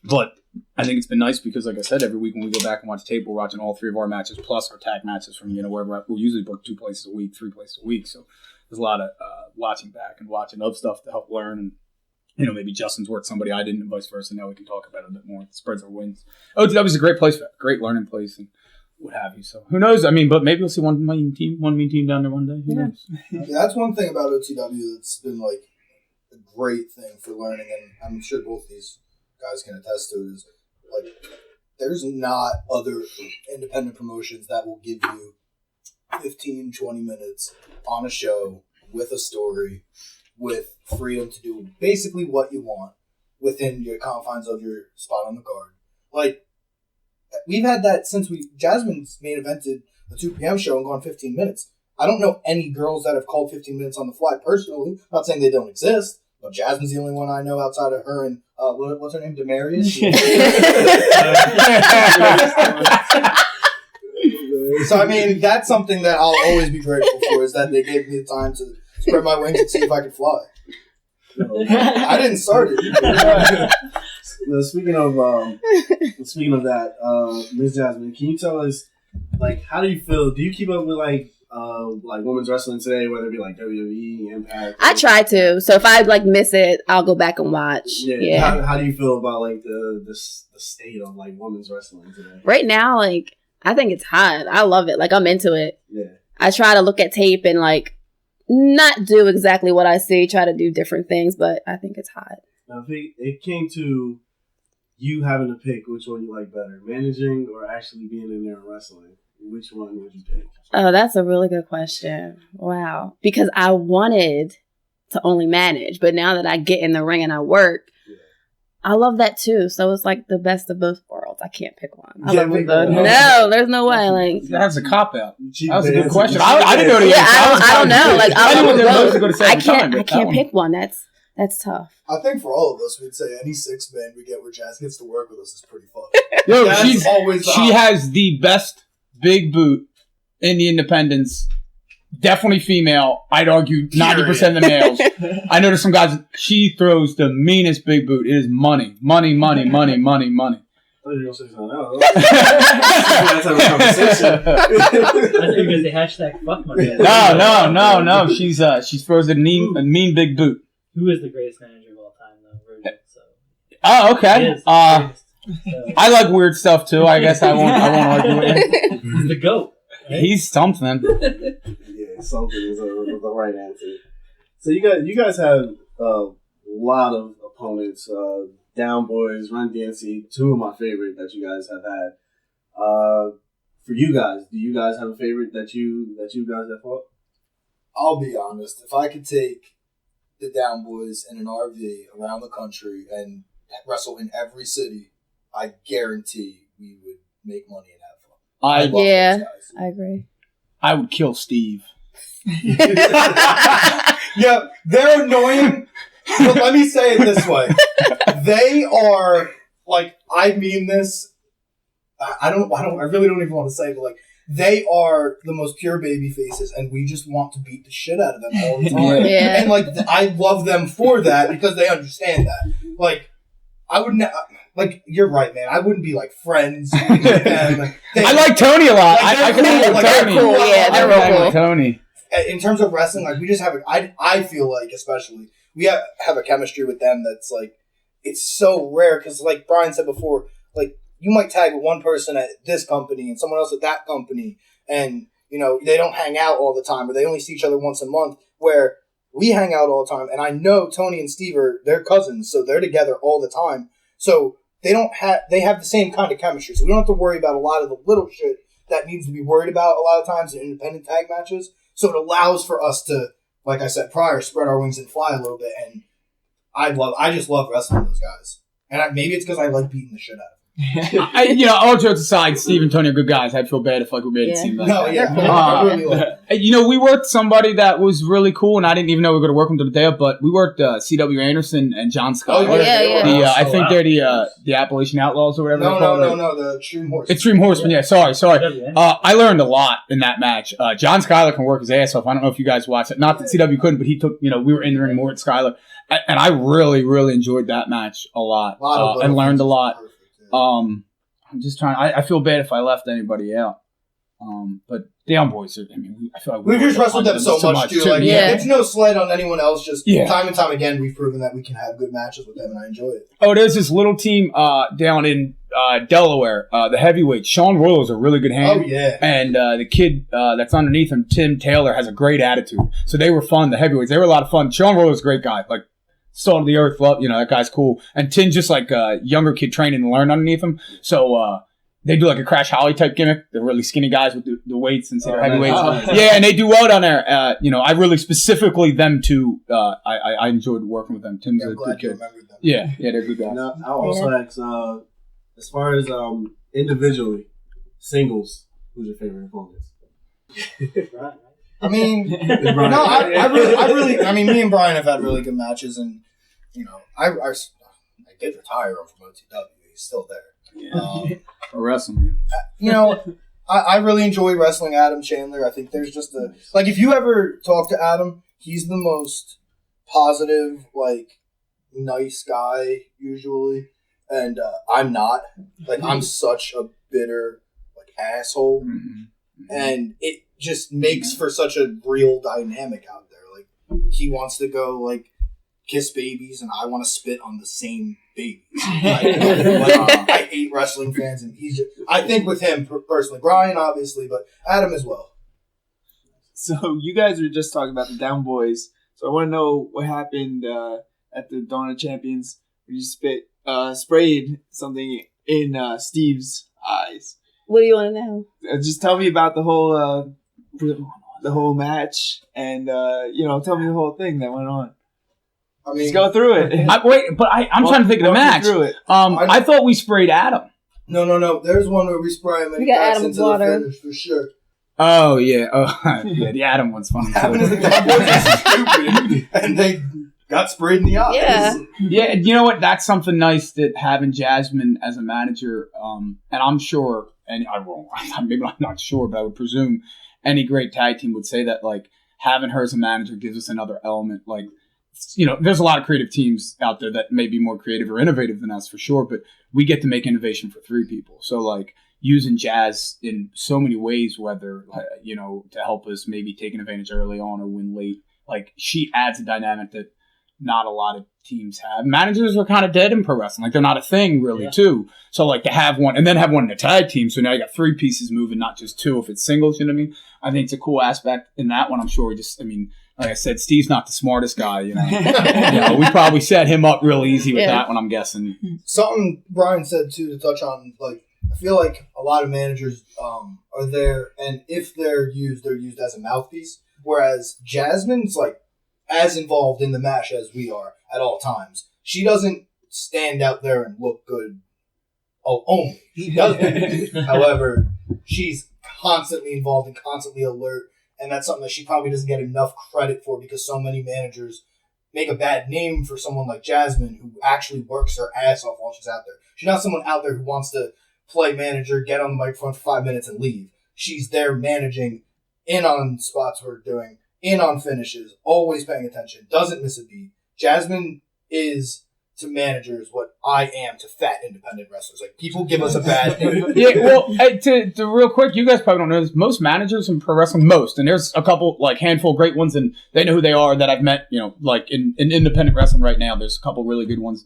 Speaker 6: But I think it's been nice because, like I said, every week when we go back and watch tape, we're watching all three of our matches plus our tag matches from, wherever we usually book 2 places a week, 3 places a week. So there's a lot of watching back and watching up stuff to help learn and maybe Justin's worked somebody I didn't and vice versa. Now we can talk about it a bit more. It spreads our wins. OTW is a great place, great learning place and what have you. So who knows? But maybe we'll see one mean team down there one day. Who knows?
Speaker 8: Yeah, that's one thing about OTW that's been a great thing for learning, and I'm sure both these guys can attest to it, is there's not other independent promotions that will give you 15, 20 minutes on a show with a story with freedom to do basically what you want within your confines of your spot on the card. We've had that since Jasmine's main evented the 2 p.m. show and gone 15 minutes. I don't know any girls that have called 15 minutes on the fly personally. I'm not saying they don't exist, but Jasmine's the only one I know outside of her and, what's her name, Demarius? So, that's something that I'll always be grateful for, is that they gave me the time to spread my wings and see if I could fly. I didn't start it.
Speaker 1: Speaking of that, Ms. Jasmine, can you tell us, how do you feel? Do you keep up with women's wrestling today, whether it be WWE, Impact?
Speaker 9: I try to. So if I miss it, I'll go back and watch.
Speaker 1: Yeah. How do you feel about the state of women's wrestling today?
Speaker 9: Right now, I think it's hot. I love it. I'm into it.
Speaker 1: Yeah.
Speaker 9: I try to look at tape and not do exactly what I see, try to do different things, but I think it's hot.
Speaker 1: Now, if it came to you having to pick which one you like better, managing or actually being in there and wrestling, which one would you pick?
Speaker 9: Oh, that's a really good question. Wow. Because I wanted to only manage, but now that I get in the ring and I work, I love that too. So it's like the best of both worlds. I can't pick one. No, there's no way. Like
Speaker 6: that's a cop out. That was a good question. I didn't know the answer.
Speaker 9: I don't know. Like I can't pick one. That's tough.
Speaker 8: I think for all of us, we'd say any 6-man we get where Jazz gets to work with us is pretty fun.
Speaker 6: Yo, she has the best big boot in the independents. Definitely female. I'd argue 90% of the males. I noticed some guys, she throws the meanest big boot. It is money. Money, money, money, money, money.
Speaker 1: I thought you were going to say something else. That's a conversation.
Speaker 5: I thought you were going to say hashtag fuck money.
Speaker 6: No. She throws a mean big boot.
Speaker 5: Who is the greatest manager of all time, though? Virgil, so.
Speaker 6: Oh, okay.
Speaker 5: So.
Speaker 6: I like weird stuff too. I guess I won't argue with him.
Speaker 5: He's the GOAT. Right?
Speaker 6: He's something.
Speaker 1: Yeah, something is the right answer. So you guys have a lot of opponents. Down Boys, Run DMC, two of my favorite that you guys have had. For you guys, do you guys have a favorite that you guys have fought?
Speaker 8: I'll be honest. If I could take the Down Boys in an RV around the country and wrestle in every city, I guarantee we would make money and have fun.
Speaker 9: I agree.
Speaker 6: I would kill Steve.
Speaker 8: Yeah, they're annoying. But let me say it this way: they are like, I mean this. I really don't even want to say it, but like, they are the most pure baby faces, and we just want to beat the shit out of them all the time.
Speaker 9: Yeah.
Speaker 8: And like, I love them for that because they understand that. Like, I wouldn't. Like, you're right, man. I wouldn't be like friends with them.
Speaker 6: I like Tony a lot.
Speaker 8: Like,
Speaker 6: I can hang with Tony.
Speaker 9: They're cool. Yeah, they're real cool.
Speaker 6: Tony.
Speaker 8: In terms of wrestling, like, we just have I feel like, especially, we have a chemistry with them that's like, it's so rare because, like Brian said before, like, you might tag with one person at this company and someone else at that company, and, you know, they don't hang out all the time, or they only see each other once a month, where we hang out all the time. And I know Tony and Steve they're cousins, so they're together all the time. So they have the same kind of chemistry. So we don't have to worry about a lot of the little shit that needs to be worried about a lot of times in independent tag matches. So it allows for us to, like I said prior, spread our wings and fly a little bit. And I just love wrestling those guys. And maybe it's because I like beating the shit out of them.
Speaker 6: All jokes aside, Steve and Tony are good guys. I'd feel bad if like we made it seem like that. We worked somebody that was really cool, and I didn't even know we were going to work with them today. But we worked C.W. Anderson and John Scott. I think they're the Appalachian Outlaws or whatever.
Speaker 8: No, the Extreme Horsemen.
Speaker 6: Extreme Horsemen, yeah. Sorry. I learned a lot in that match. John Schuyler can work his ass off. I don't know if you guys watched it. Not that C.W. couldn't, but he took. We were in the ring more at Schuyler, and I really, really enjoyed that match a lot and learned a lot. I'm just trying. I feel bad if I left anybody out. But Down Boys, I feel like
Speaker 8: we've just wrestled them so much too. Like, it's no slight on anyone else. Just time and time again, we've proven that we can have good matches with them, and I enjoy it.
Speaker 6: Oh, there's this little team down in Delaware, the heavyweight. Sean Royal is a really good hand.
Speaker 8: Oh yeah,
Speaker 6: and the kid that's underneath him, Tim Taylor, has a great attitude. So they were fun. The heavyweights, they were a lot of fun. Sean Royal is a great guy. Like, salt of the earth, love, that guy's cool. And Tim's just like a younger kid training to learn underneath him. So they do like a Crash Holly type gimmick. They're really skinny guys with the weights instead of heavyweights. Yeah, and they do well down there. I really specifically them two. I enjoyed working with them. Tim's a good kid. Yeah, they're good guys.
Speaker 1: Now, I'll also ask, as far as individually, singles, who's your favorite opponents?
Speaker 8: I mean, I mean, me and Brian have had really good matches, and I did retire him from OTW. He's still there.
Speaker 6: Wrestling.
Speaker 8: I really enjoy wrestling Adam Chandler. I think there's just if you ever talk to Adam, he's the most positive, nice guy usually, and I'm not. I'm such a bitter, asshole, and it just makes for such a real dynamic out there. He wants to go kiss babies, and I want to spit on the same babies. I hate wrestling fans, and I think with him personally, Brian obviously, but Adam as well.
Speaker 7: So you guys were just talking about the Down Boys. So I want to know what happened at the Dawn of Champions when you sprayed something in Steve's eyes.
Speaker 9: What do you want to know?
Speaker 7: Just tell me about the whole match, and tell me the whole thing that went on.
Speaker 8: I mean,
Speaker 7: Just go through it.
Speaker 6: I'm trying to think of the match.
Speaker 7: Through it.
Speaker 6: I thought we sprayed Adam.
Speaker 8: No. There's one where we spray him and
Speaker 9: We
Speaker 8: he
Speaker 9: got
Speaker 8: gets
Speaker 9: Adam's
Speaker 8: into the
Speaker 9: water.
Speaker 8: finish for sure.
Speaker 6: Oh yeah, yeah. The Adam one's funny
Speaker 8: Happened is the
Speaker 6: too.
Speaker 8: Cowboys are stupid, and they got sprayed in the eyes.
Speaker 9: Yeah.
Speaker 6: Yeah, you know what? That's something nice that having Jasmine as a manager, and I'm sure, and I won't. Maybe I'm not sure, but I would presume any great tag team would say that, like, having her as a manager gives us another element. Like, there's a lot of creative teams out there that may be more creative or innovative than us for sure, but we get to make innovation for 3 people. So, like, using Jazz in so many ways, whether, to help us maybe take an advantage early on or win late, like, she adds a dynamic that not a lot of teams have. Managers are kind of dead in pro wrestling. Like, they're not a thing, really, too. So, like, to have one, and then have one in a tag team, so now you got 3 pieces moving, not just 2 if it's singles, you know what I mean? I think it's a cool aspect in that one. I'm sure like I said, Steve's not the smartest guy, we probably set him up real easy with that one, I'm guessing.
Speaker 8: Something Brian said, too, to touch on, like, I feel like a lot of managers are there, and if they're used as a mouthpiece, whereas Jasmine's, like, as involved in the match as we are at all times. She doesn't stand out there and look good only. She doesn't. However, she's constantly involved and constantly alert, and that's something that she probably doesn't get enough credit for because so many managers make a bad name for someone like Jasmine who actually works her ass off while she's out there. She's not someone out there who wants to play manager, get on the microphone for 5 minutes and leave. She's there managing, in on spots we're doing, in on finishes, always paying attention, doesn't miss a beat. Jasmine is to managers what I am to fat independent wrestlers. Like, people give us a bad name.
Speaker 6: Yeah, well, to real quick, you guys probably don't know this. Most managers in pro wrestling, and there's a couple, like, handful of great ones, and they know who they are that I've met, like, in independent wrestling right now. There's a couple really good ones,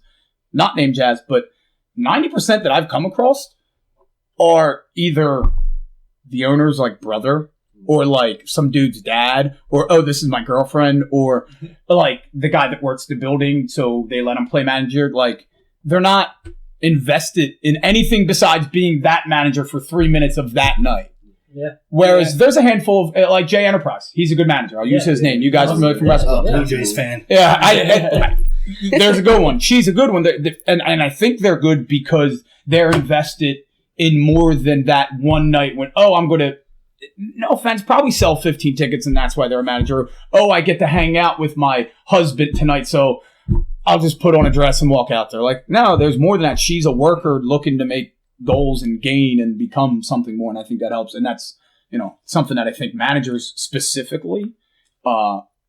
Speaker 6: not named Jazz, but 90% that I've come across are either the owner's, like, brother, or, like, some dude's dad, or, oh, this is my girlfriend, or, like, the guy that works the building, so they let him play manager. Like, they're not invested in anything besides being that manager for 3 minutes of that night.
Speaker 5: Yeah.
Speaker 6: Whereas there's a handful of, like, Jay Enterprise. He's a good manager. I'll use his name. You guys are familiar from wrestling.
Speaker 1: Blue Jays fan.
Speaker 6: Yeah, there's a good one. She's a good one. And I think they're good because they're invested in more than that one night when, I'm going to, no offense, probably sell 15 tickets and that's why they're a manager. Oh, I get to hang out with my husband tonight, so I'll just put on a dress and walk out there. Like, no, there's more than that. She's a worker looking to make goals and gain and become something more, and I think that helps. And that's, something that I think managers specifically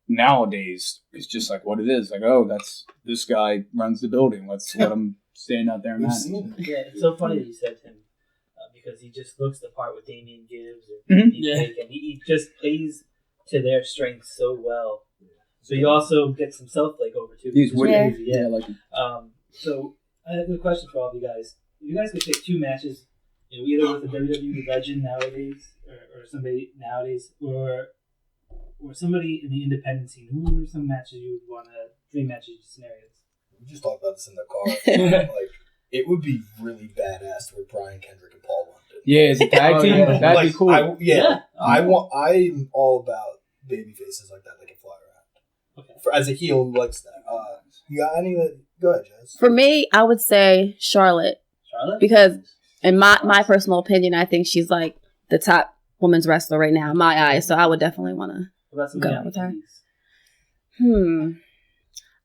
Speaker 6: nowadays is just like what it is. Like, oh, that's this guy runs the building. Let's let him stand out there and manage.
Speaker 5: Yeah, it's so funny that you said him. Because he just looks the part with Damian Gibbs or and he just plays to their strengths so well. So he also gets himself like over too.
Speaker 6: He's
Speaker 5: weird.
Speaker 6: Yeah, I like him.
Speaker 5: So I have a question for all of you guys. If you guys could pick 2 matches, either with a WWE legend nowadays, or somebody nowadays, or somebody in the independent scene, who are some matches you would want to dream matches scenarios?
Speaker 8: We just talked about this in the car. Like, it would be really badass for Brian Kendrick and Paul London.
Speaker 6: Yeah, as a tag team, that'd be cool.
Speaker 8: I'm all about baby faces like that can fly around. Okay. As a heel who likes that. You got any that? Go ahead, Jazz.
Speaker 9: For me, I would say Charlotte. Because in my personal opinion, I think she's like the top women's wrestler right now in my eyes. So I would definitely want to go with her.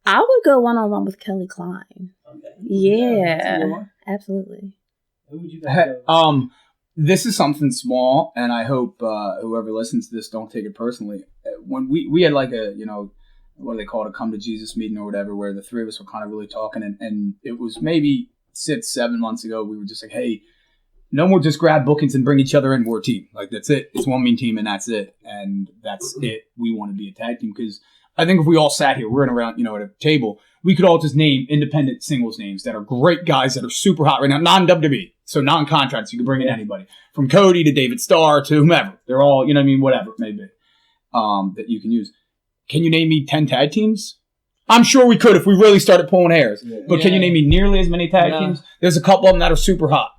Speaker 9: I would go one-on-one with Kelly Klein. Okay. Yeah, absolutely.
Speaker 5: Who would you guys go?
Speaker 6: This is something small, and I hope whoever listens to this don't take it personally. When we had like a, what do they call it, a come to Jesus meeting or whatever, where the 3 of us were kind of really talking, and it was maybe 6-7 months ago, we were just like, hey, no more just grab bookings and bring each other in. We're a team. Like, that's it. It's one mean team, and that's it. And that's it. We want to be a tag team because I think if we all sat here, we're in around, at a table, we could all just name independent singles names that are great guys that are super hot right now, non-WWE, so non-contracts. You can bring in anybody from Cody to David Starr to whomever. They're all, whatever it may be. that you can use. Can you name me 10 tag teams? I'm sure we could if we really started pulling hairs. Yeah. But can you name me nearly as many tag teams? There's a couple of them that are super hot.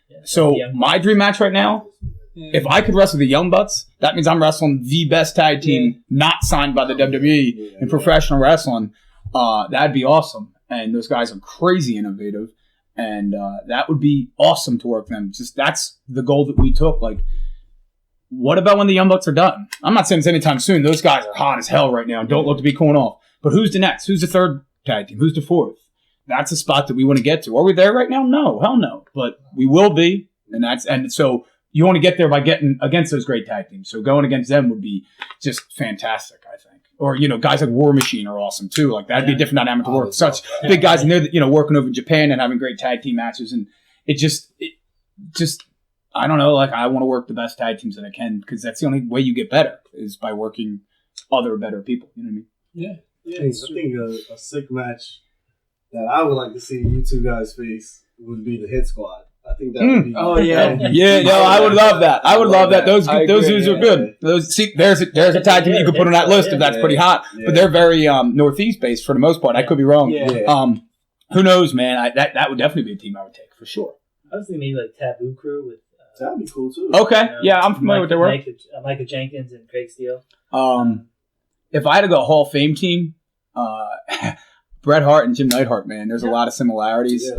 Speaker 6: Yeah. So my dream match right now, if I could wrestle the Young Bucks, that means I'm wrestling the best tag team not signed by the WWE in professional wrestling. That'd be awesome. And those guys are crazy innovative. And that would be awesome to work them. Just that's the goal that we took. Like, what about when the Young Bucks are done? I'm not saying it's anytime soon. Those guys are hot as hell right now and don't look to be cooling off. But who's the next? Who's the third tag team? Who's the fourth? That's a spot that we want to get to. Are we there right now? No, hell no. But we will be. And so you want to get there by getting against those great tag teams. So going against them would be just fantastic, I think. Or, guys like War Machine are awesome too. Like that'd be a different dynamic to work with. Such big guys and they're, working over in Japan and having great tag team matches. And it just, I don't know, like I want to work the best tag teams that I can because that's the only way you get better is by working other better people. You know what I mean?
Speaker 1: Yeah. I think a sick match that I would like to see you two guys face would be the Hit Squad. I think that would be.
Speaker 7: Oh yeah,
Speaker 6: I would love that. I would love that. Those dudes are good. There's a tag team you could put on that list if that's pretty hot. But they're very northeast based for the most part. I could be wrong. Who knows, man? That would definitely be a team I would take for sure.
Speaker 5: I was thinking maybe like Taboo Crew with.
Speaker 1: That'd be cool too.
Speaker 6: Okay, I'm familiar with their work.
Speaker 5: Micah Jenkins and Craig Steele.
Speaker 6: If I had to go Hall of Fame team, Bret Hart and Jim Neidhart, man, there's a lot of similarities.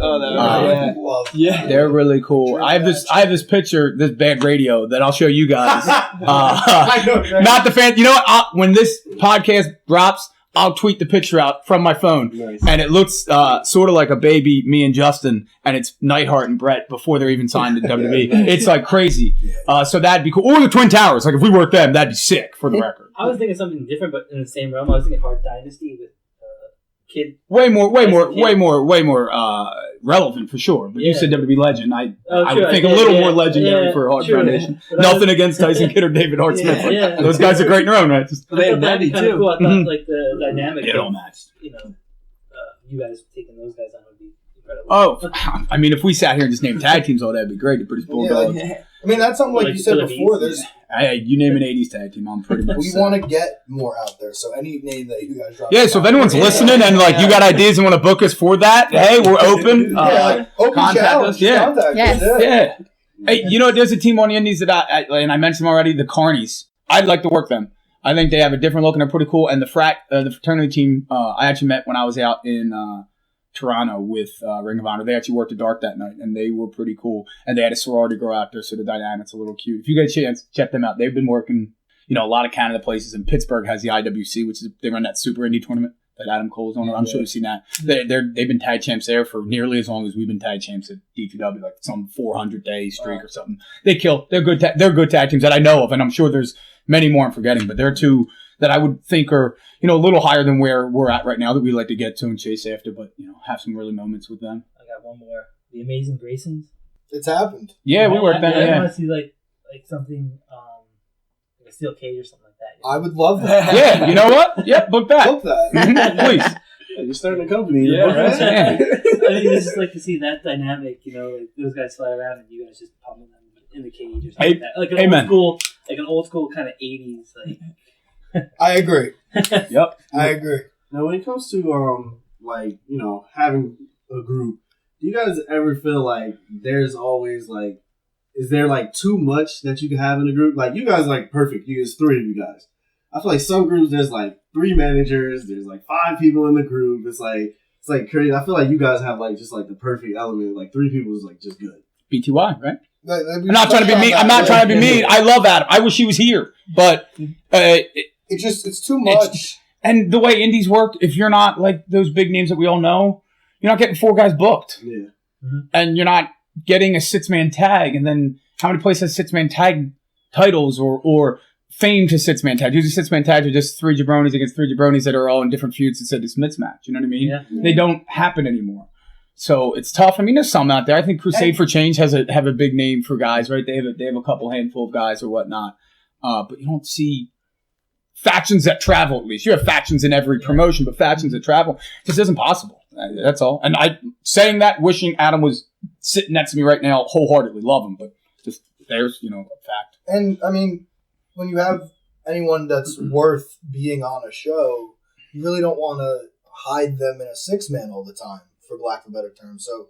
Speaker 6: They're really cool. I have this picture, this bad radio that I'll show you guys. Not the fan. You know what? When this podcast drops, I'll tweet the picture out from my phone, and it looks sort of like a baby, me and Justin, and it's Neidhart and Bret before they're even signed to WWE. It's like crazy. So that'd be cool. Or the Twin Towers. Like if we worked them, that'd be sick for the record.
Speaker 5: I was thinking something different, but in the same realm. I was thinking Hart Dynasty with Kid.
Speaker 6: Way more relevant for sure. But you said WWE legend. I would think a little more legendary for Hart Foundation. Nothing against Tyson Kidd or David Hart Smith. Those guys are great in their own right.
Speaker 5: That'd be kind of cool. I thought like the dynamic.
Speaker 6: It all matched.
Speaker 5: You guys taking those guys on would be incredible.
Speaker 6: Oh, I mean, if we sat here and just named tag teams, that'd be great. The British Bulldogs.
Speaker 8: I mean, that's something like you said before. There's.
Speaker 6: You name an 80s tag team, I'm pretty much
Speaker 8: we want to get more out there, so any name that you guys drop.
Speaker 6: Yeah, so if anyone's listening and you got ideas and want to book us for that, hey, we're open.
Speaker 8: Open
Speaker 6: contact us. Yeah. Hey, there's a team on the Indies that I mentioned them already, the Carnies. I'd like to work them. I think they have a different look and they're pretty cool. And the fraternity team, I actually met when I was out in Toronto with Ring of Honor. They actually worked at Dark that night, and they were pretty cool. And they had a sorority girl out there, so the dynamic's a little cute. If you get a chance, check them out. They've been working, a lot of Canada places. And Pittsburgh has the IWC, which is they run that Super Indie tournament that Adam Cole's on. I'm sure you've seen that. They've been tag champs there for nearly as long as we've been tag champs at D2W, like some 400-day streak or something. They kill. They're good. They're good tag teams that I know of, and I'm sure there's many more I'm forgetting. But they're two that I would think are, a little higher than where we're at right now that we like to get to and chase after, but, have some really moments with them.
Speaker 5: I got one more. The Amazing Graysons.
Speaker 8: It's happened.
Speaker 6: Yeah, we worked that.
Speaker 5: I want to see, like something, like a steel cage or something like that.
Speaker 8: I would love that.
Speaker 6: Yeah, you know what? Yeah, book that.
Speaker 8: Book that.
Speaker 6: Please.
Speaker 1: Yeah, you're starting a company.
Speaker 5: Yeah, right. I mean, it's just like to see that dynamic, like those guys fly around and you guys just pummel them in the cage or something like that. Like an old school kind of 80s, like.
Speaker 8: I agree.
Speaker 6: Yep.
Speaker 8: I agree.
Speaker 1: Now, when it comes to having a group, do you guys ever feel like there's always is there too much that you can have in a group? Like you guys perfect. There's 3 of you guys. I feel like some groups there's 3 managers. There's 5 people in the group. It's crazy. I feel like you guys have just the perfect element. 3 people is just good.
Speaker 6: BTY, right? I'm not trying to be mean. I'm not trying to be mean. I love Adam. I wish he was here, but
Speaker 8: it's too much.
Speaker 6: And the way indies work, if you're not those big names that we all know, you're not getting 4 guys booked.
Speaker 1: Yeah.
Speaker 5: Mm-hmm.
Speaker 6: And you're not getting a 6-man tag. And then how many places have 6-man tag titles or fame to 6-man tag? Usually 6-man tags are just 3 jabronis against 3 jabronis that are all in different feuds. It's a mismatch. You know what I mean?
Speaker 5: Yeah.
Speaker 6: They don't happen anymore. So it's tough. I mean, there's some out there. I think Crusade for Change have a big name for guys, right? They have a couple handful of guys or whatnot. But you don't see factions that travel, at least. You have factions in every promotion, but factions that travel just isn't possible. That's all. And saying that, wishing Adam was sitting next to me right now, wholeheartedly love him, but just there's, a fact.
Speaker 8: And, I mean, when you have anyone that's worth being on a show, you really don't want to hide them in a 6-man all the time, for lack of a better term. So,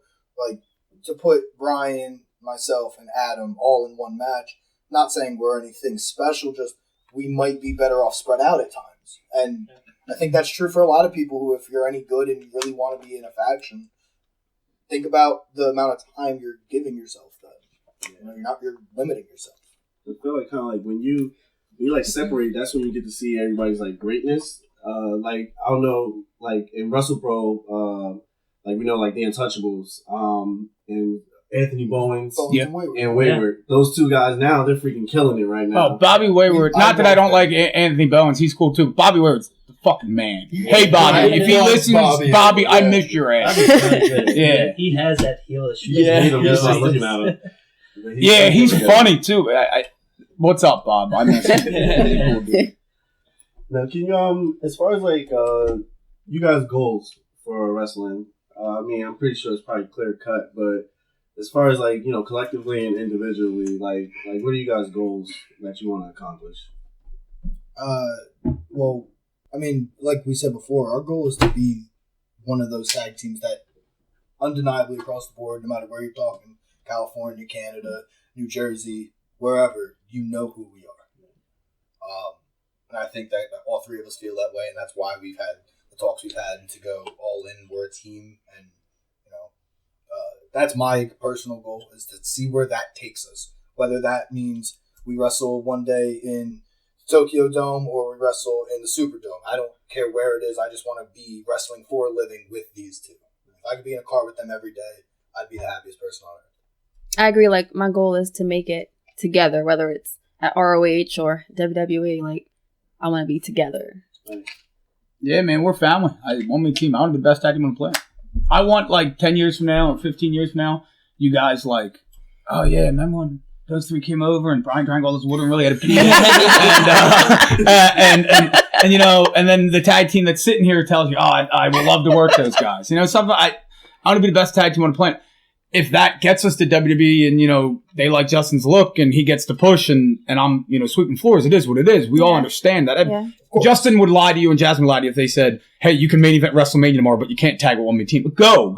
Speaker 8: like, to put Brian, myself, and Adam all in one match, not saying we're anything special, just we might be better off spread out at times. And I think that's true for a lot of people who, if you're any good and you really want to be in a faction, think about the amount of time you're giving yourself then. You know, you're limiting yourself.
Speaker 1: I feel like kind of like when you like separate, that's when you get to see everybody's like greatness. Like I don't know, like in WrestlePro, like we know like the Untouchables, and Anthony Bowens and Wayward. Those two guys now they're freaking killing it right now.
Speaker 6: Oh, Bobby Wayward. Not that I don't like Anthony Bowens, he's cool too. Bobby Wayward's the fucking man. Hey Bobby, if he listens, Bobby, I miss your ass.
Speaker 5: Yeah, he has that heelish.
Speaker 6: Yeah,
Speaker 1: looking at him.
Speaker 6: Yeah, he's funny too. What's up, Bob? I miss him.
Speaker 1: Now, can you as far as like you guys' goals for wrestling? I mean, I'm pretty sure it's probably clear cut, but as far as like collectively and individually, like what are you guys' goals that you want to accomplish?
Speaker 8: Well, I mean, like we said before, our goal is to be one of those tag teams that undeniably across the board, no matter where you're talking, California, Canada, New Jersey, wherever, you know who we are. And I think that all three of us feel that way, and that's why we've had the talks we've had to go all in. We're a team, and that's my personal goal, is to see where that takes us. Whether that means we wrestle one day in Tokyo Dome or we wrestle in the Superdome. I don't care where it is. I just want to be wrestling for a living with these two. If I could be in a car with them every day, I'd be the happiest person on earth.
Speaker 9: I agree. Like, my goal is to make it together, whether it's at ROH or WWE. Like, I want to be together.
Speaker 6: Yeah, man, we're family. One me team. I want to be the best tag team on the planet. I want like 10 years from now or 15 years from now, you guys like, oh yeah, remember when those three came over and Brian drank all this water and really had a pee? and then the tag team that's sitting here tells you, oh, I would love to work those guys. Something. I want to be the best tag team on the planet. If that gets us to WWE and, they like Justin's look and he gets to push and I'm, sweeping floors, it is what it is. We all understand that. Yeah. Justin would lie to you and Jasmine would lie to you if they said, hey, you can main event WrestleMania tomorrow, but you can't tag with one main team. But go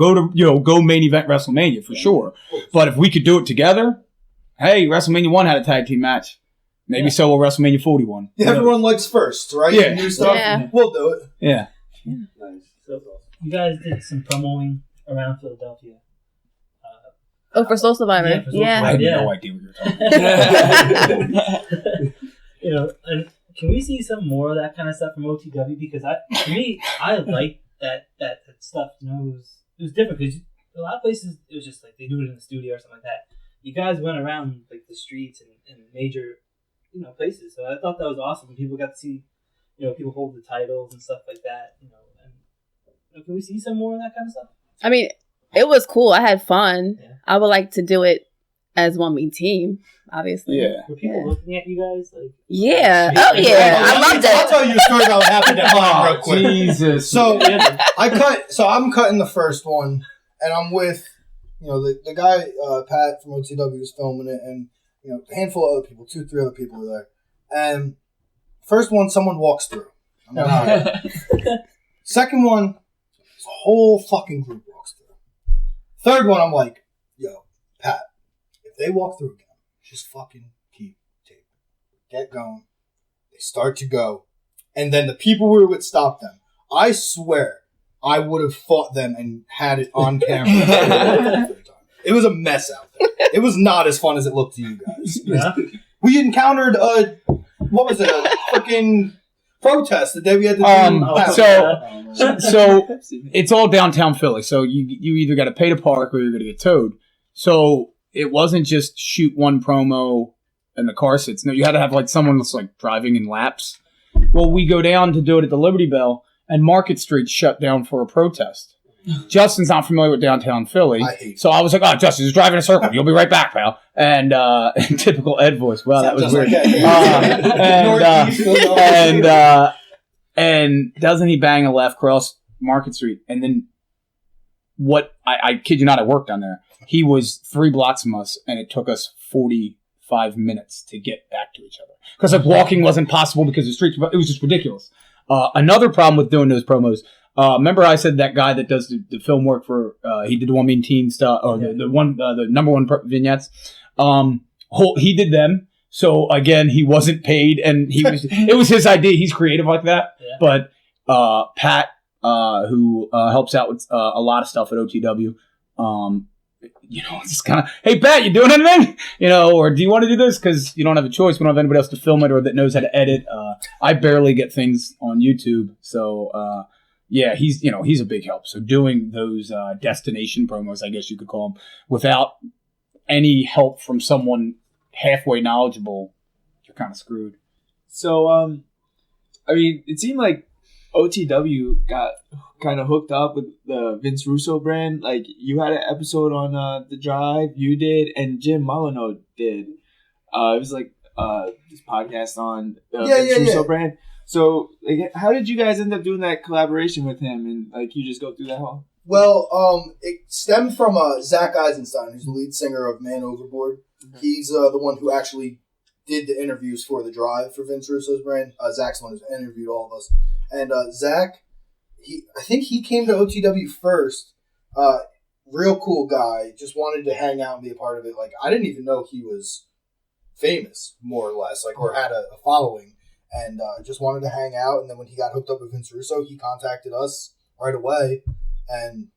Speaker 6: main event WrestleMania for sure. But if we could do it together, hey, WrestleMania 1 had a tag team match. Maybe so will WrestleMania 41.
Speaker 8: Yeah, everyone likes first, right?
Speaker 6: Yeah.
Speaker 8: New stuff. Yeah. We'll do it.
Speaker 6: Yeah.
Speaker 5: Nice. So, you guys did some promoing around Philadelphia.
Speaker 9: For Soul Survivor. Yeah.
Speaker 6: I have no idea what you're talking about.
Speaker 5: And can we see some more of that kind of stuff from OTW? Because to me, I like that stuff. It was different because a lot of places it was just like they do it in the studio or something like that. You guys went around like the streets and major, places. So I thought that was awesome. People got to see, people hold the titles and stuff like that. And can we see some more of that kind of stuff?
Speaker 9: I mean, it was cool. I had fun.
Speaker 5: Yeah.
Speaker 9: I would like to do it as one main team, obviously.
Speaker 6: Yeah.
Speaker 5: Were people looking at you guys? Like,
Speaker 9: yeah. Oh, yeah. I loved it.
Speaker 8: I'll tell you a story about what happened at mine real quick.
Speaker 6: Jesus.
Speaker 8: So I'm cutting the first one, and I'm with, the guy, Pat from OTW was filming it, and, a handful of other people, 2-3 other people were there. And first one, someone walks through. I'm like, all right. Second one, a whole fucking group walks through. Third one, I'm like, yo, Pat, if they walk through again, just fucking keep taping. Get going. They start to go. And then the people we were with stop them. I swear, I would have fought them and had it on camera. It was a mess out there. It was not as fun as it looked to you guys.
Speaker 5: Yeah.
Speaker 8: We encountered a freaking protest the day we had to do.
Speaker 6: So it's all downtown Philly. So you either got to pay to park or you're going to get towed. So it wasn't just shoot one promo and the car sits. No, you had to have like someone that's like driving in laps. Well, we go down to do it at the Liberty Bell and Market Street shut down for a protest. Justin's not familiar with downtown Philly. So I was like, oh, Justin, he's driving a circle. You'll be right back, pal. And typical Ed voice. Wow, that was weird. And doesn't he bang a left cross Market Street? And then I kid you not, I worked down there. He was 3 blocks from us, and it took us 45 5 minutes to get back to each other. Because like walking wasn't possible because the streets, it was just ridiculous. Another problem with doing those promos, remember I said that guy that does the film work for, he did the One Mean Teen stuff, or the number one vignettes. He did them. So again, he wasn't paid, and it was his idea. He's creative like that. Yeah. But Pat, who helps out with a lot of stuff at OTW, it's kind of, hey Pat, you doing anything? Or do you want to do this? Because you don't have a choice. We don't have anybody else to film it or that knows how to edit. I barely get things on YouTube, so he's a big help. So doing those destination promos, I guess you could call them, without any help from someone halfway knowledgeable, you're kind of screwed.
Speaker 7: So, it seemed like OTW got kind of hooked up with the Vince Russo brand. Like, you had an episode on The Drive, you did, and Jim Molyneux did. It was like this podcast on the Vince Russo brand. So, like, how did you guys end up doing that collaboration with him? And, like, you just go through that whole...
Speaker 8: Well, it stemmed from Zach Eisenstein, who's the lead singer of Man Overboard. Mm-hmm. He's the one who actually did the interviews for The Drive for Vince Russo's brand. Zach's the one who's interviewed all of us. And Zach, I think he came to OTW first. Real cool guy. Just wanted to hang out and be a part of it. Like, I didn't even know he was famous, more or less, like, or had a following. And just wanted to hang out. And then when he got hooked up with Vince Russo, he contacted us right away. And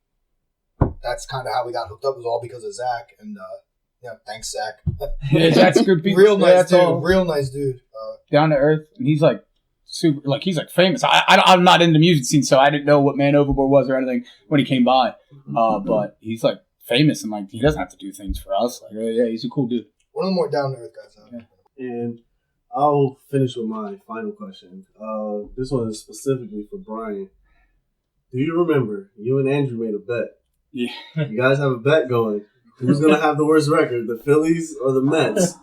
Speaker 8: that's kind of how we got hooked up. It was all because of Zach. And thanks, Zach.
Speaker 6: Yeah, Zach's good.
Speaker 8: Real nice dude. Real nice dude.
Speaker 6: Down to earth. And he's like super, like he's like famous. I'm not in the music scene, so I didn't know what Man Overboard was or anything when he came by. But he's like famous, and like he doesn't have to do things for us. Like, yeah, he's a cool dude.
Speaker 8: One of the more down to earth guys.
Speaker 1: Yeah. And I'll finish with my final question. This one is specifically for Brian. Do you remember you and Andrew made a bet?
Speaker 6: Yeah.
Speaker 1: You guys have a bet going. Who's going to have the worst record, the Phillies or the Mets?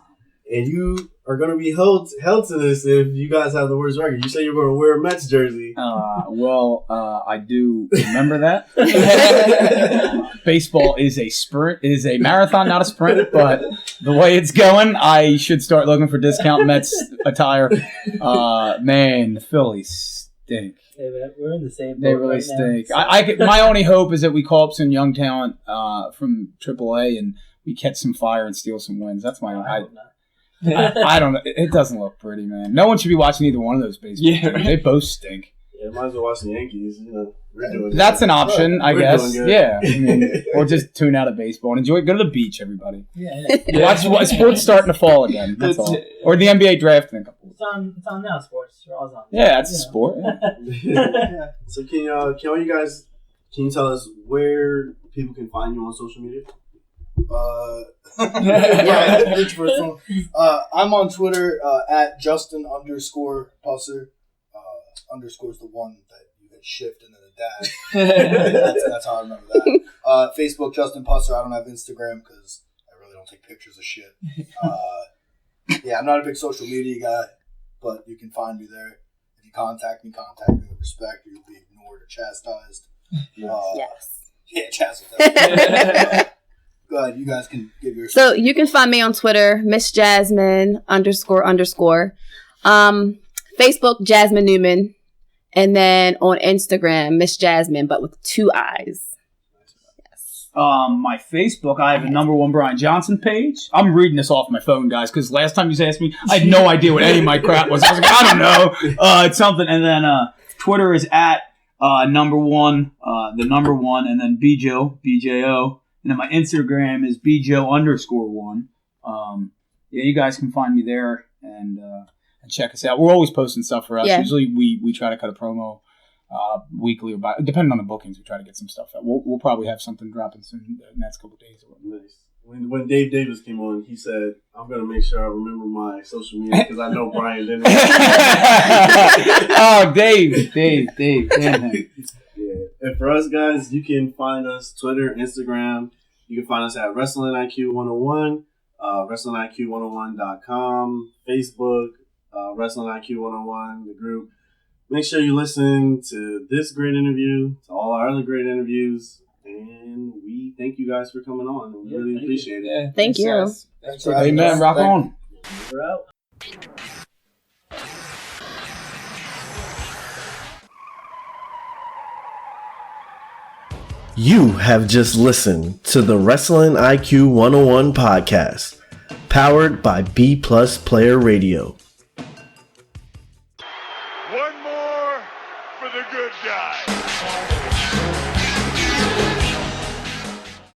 Speaker 1: And you are going to be held to this if you guys have the worst record. You say you're going to wear a Mets jersey.
Speaker 6: I do remember that. Baseball is a sprint, is a marathon, not a sprint. But the way it's going, I should start looking for discount Mets attire. Man, the Phillies stink.
Speaker 5: Yeah, we're in the same boat.
Speaker 6: They really
Speaker 5: right
Speaker 6: stink.
Speaker 5: Now,
Speaker 6: my only hope is that we call up some young talent from AAA and we catch some fire and steal some wins. That's my
Speaker 5: I hope not.
Speaker 6: I don't know. It doesn't look pretty, man. No one should be watching either one of those baseball teams. They both stink.
Speaker 1: Yeah, might as well watch the Yankees. We're doing
Speaker 6: That's
Speaker 1: good.
Speaker 6: an option, I guess.
Speaker 1: Doing good.
Speaker 6: Yeah. Or just tune out of baseball and enjoy. Go to the beach, everybody.
Speaker 5: Yeah.
Speaker 6: Watch sports starting to fall again. That's all. Or the NBA draft in a couple.
Speaker 5: It's on now, sports. We're all on.
Speaker 6: Yeah, that's a sport.
Speaker 1: Yeah. So can you guys tell us where people can find you on social media?
Speaker 8: I'm on Twitter at Justin_Pusser. Underscore's the one that you hit shift and then a dash. that's how I remember that. Facebook Justin Pusser. I don't have Instagram because I really don't take pictures of shit. I'm not a big social media guy, but you can find me there. If you contact me with respect, you'll be ignored or chastised.
Speaker 9: Yes.
Speaker 8: Yeah, chastised. Go ahead, you guys can give your...
Speaker 9: So you can find me on Twitter, Miss Jasmine __. Facebook, Jasmine Newman. And then on Instagram, Miss Jasmine, but with 2 eyes. Yes.
Speaker 6: My Facebook, I have a #1 Brian Johnson page. I'm reading this off my phone, guys, because last time you asked me, I had no idea what any of my crap was. I was like, I don't know. It's something. And then Twitter is at #1, the #1, and then BJO, BJO. And then my Instagram is BJO_1. You guys can find me there and check us out. We're always posting stuff for us.
Speaker 9: Yeah.
Speaker 6: Usually we try to cut a promo weekly, or depending on the bookings, we try to get some stuff out. We'll probably have something dropping soon in the next couple of days.
Speaker 1: Nice. When Dave Davis came on, he said, "I'm going to make sure I remember my social media because I know Brian didn't."
Speaker 6: Oh, Dave. Damn him.
Speaker 1: Yeah. And for us guys, you can find us Twitter, Instagram. You can find us at Wrestling IQ 101, WrestlingIQ101.com, Facebook, Wrestling IQ 101, the group. Make sure you listen to this great interview, to all our other great interviews, and we thank you guys for coming on. We really appreciate it.
Speaker 9: Thank you.
Speaker 8: Thanks
Speaker 6: Amen. Rock on.
Speaker 5: We're out.
Speaker 1: You have just listened to the Wrestling IQ 101 podcast, powered by B Plus Player Radio.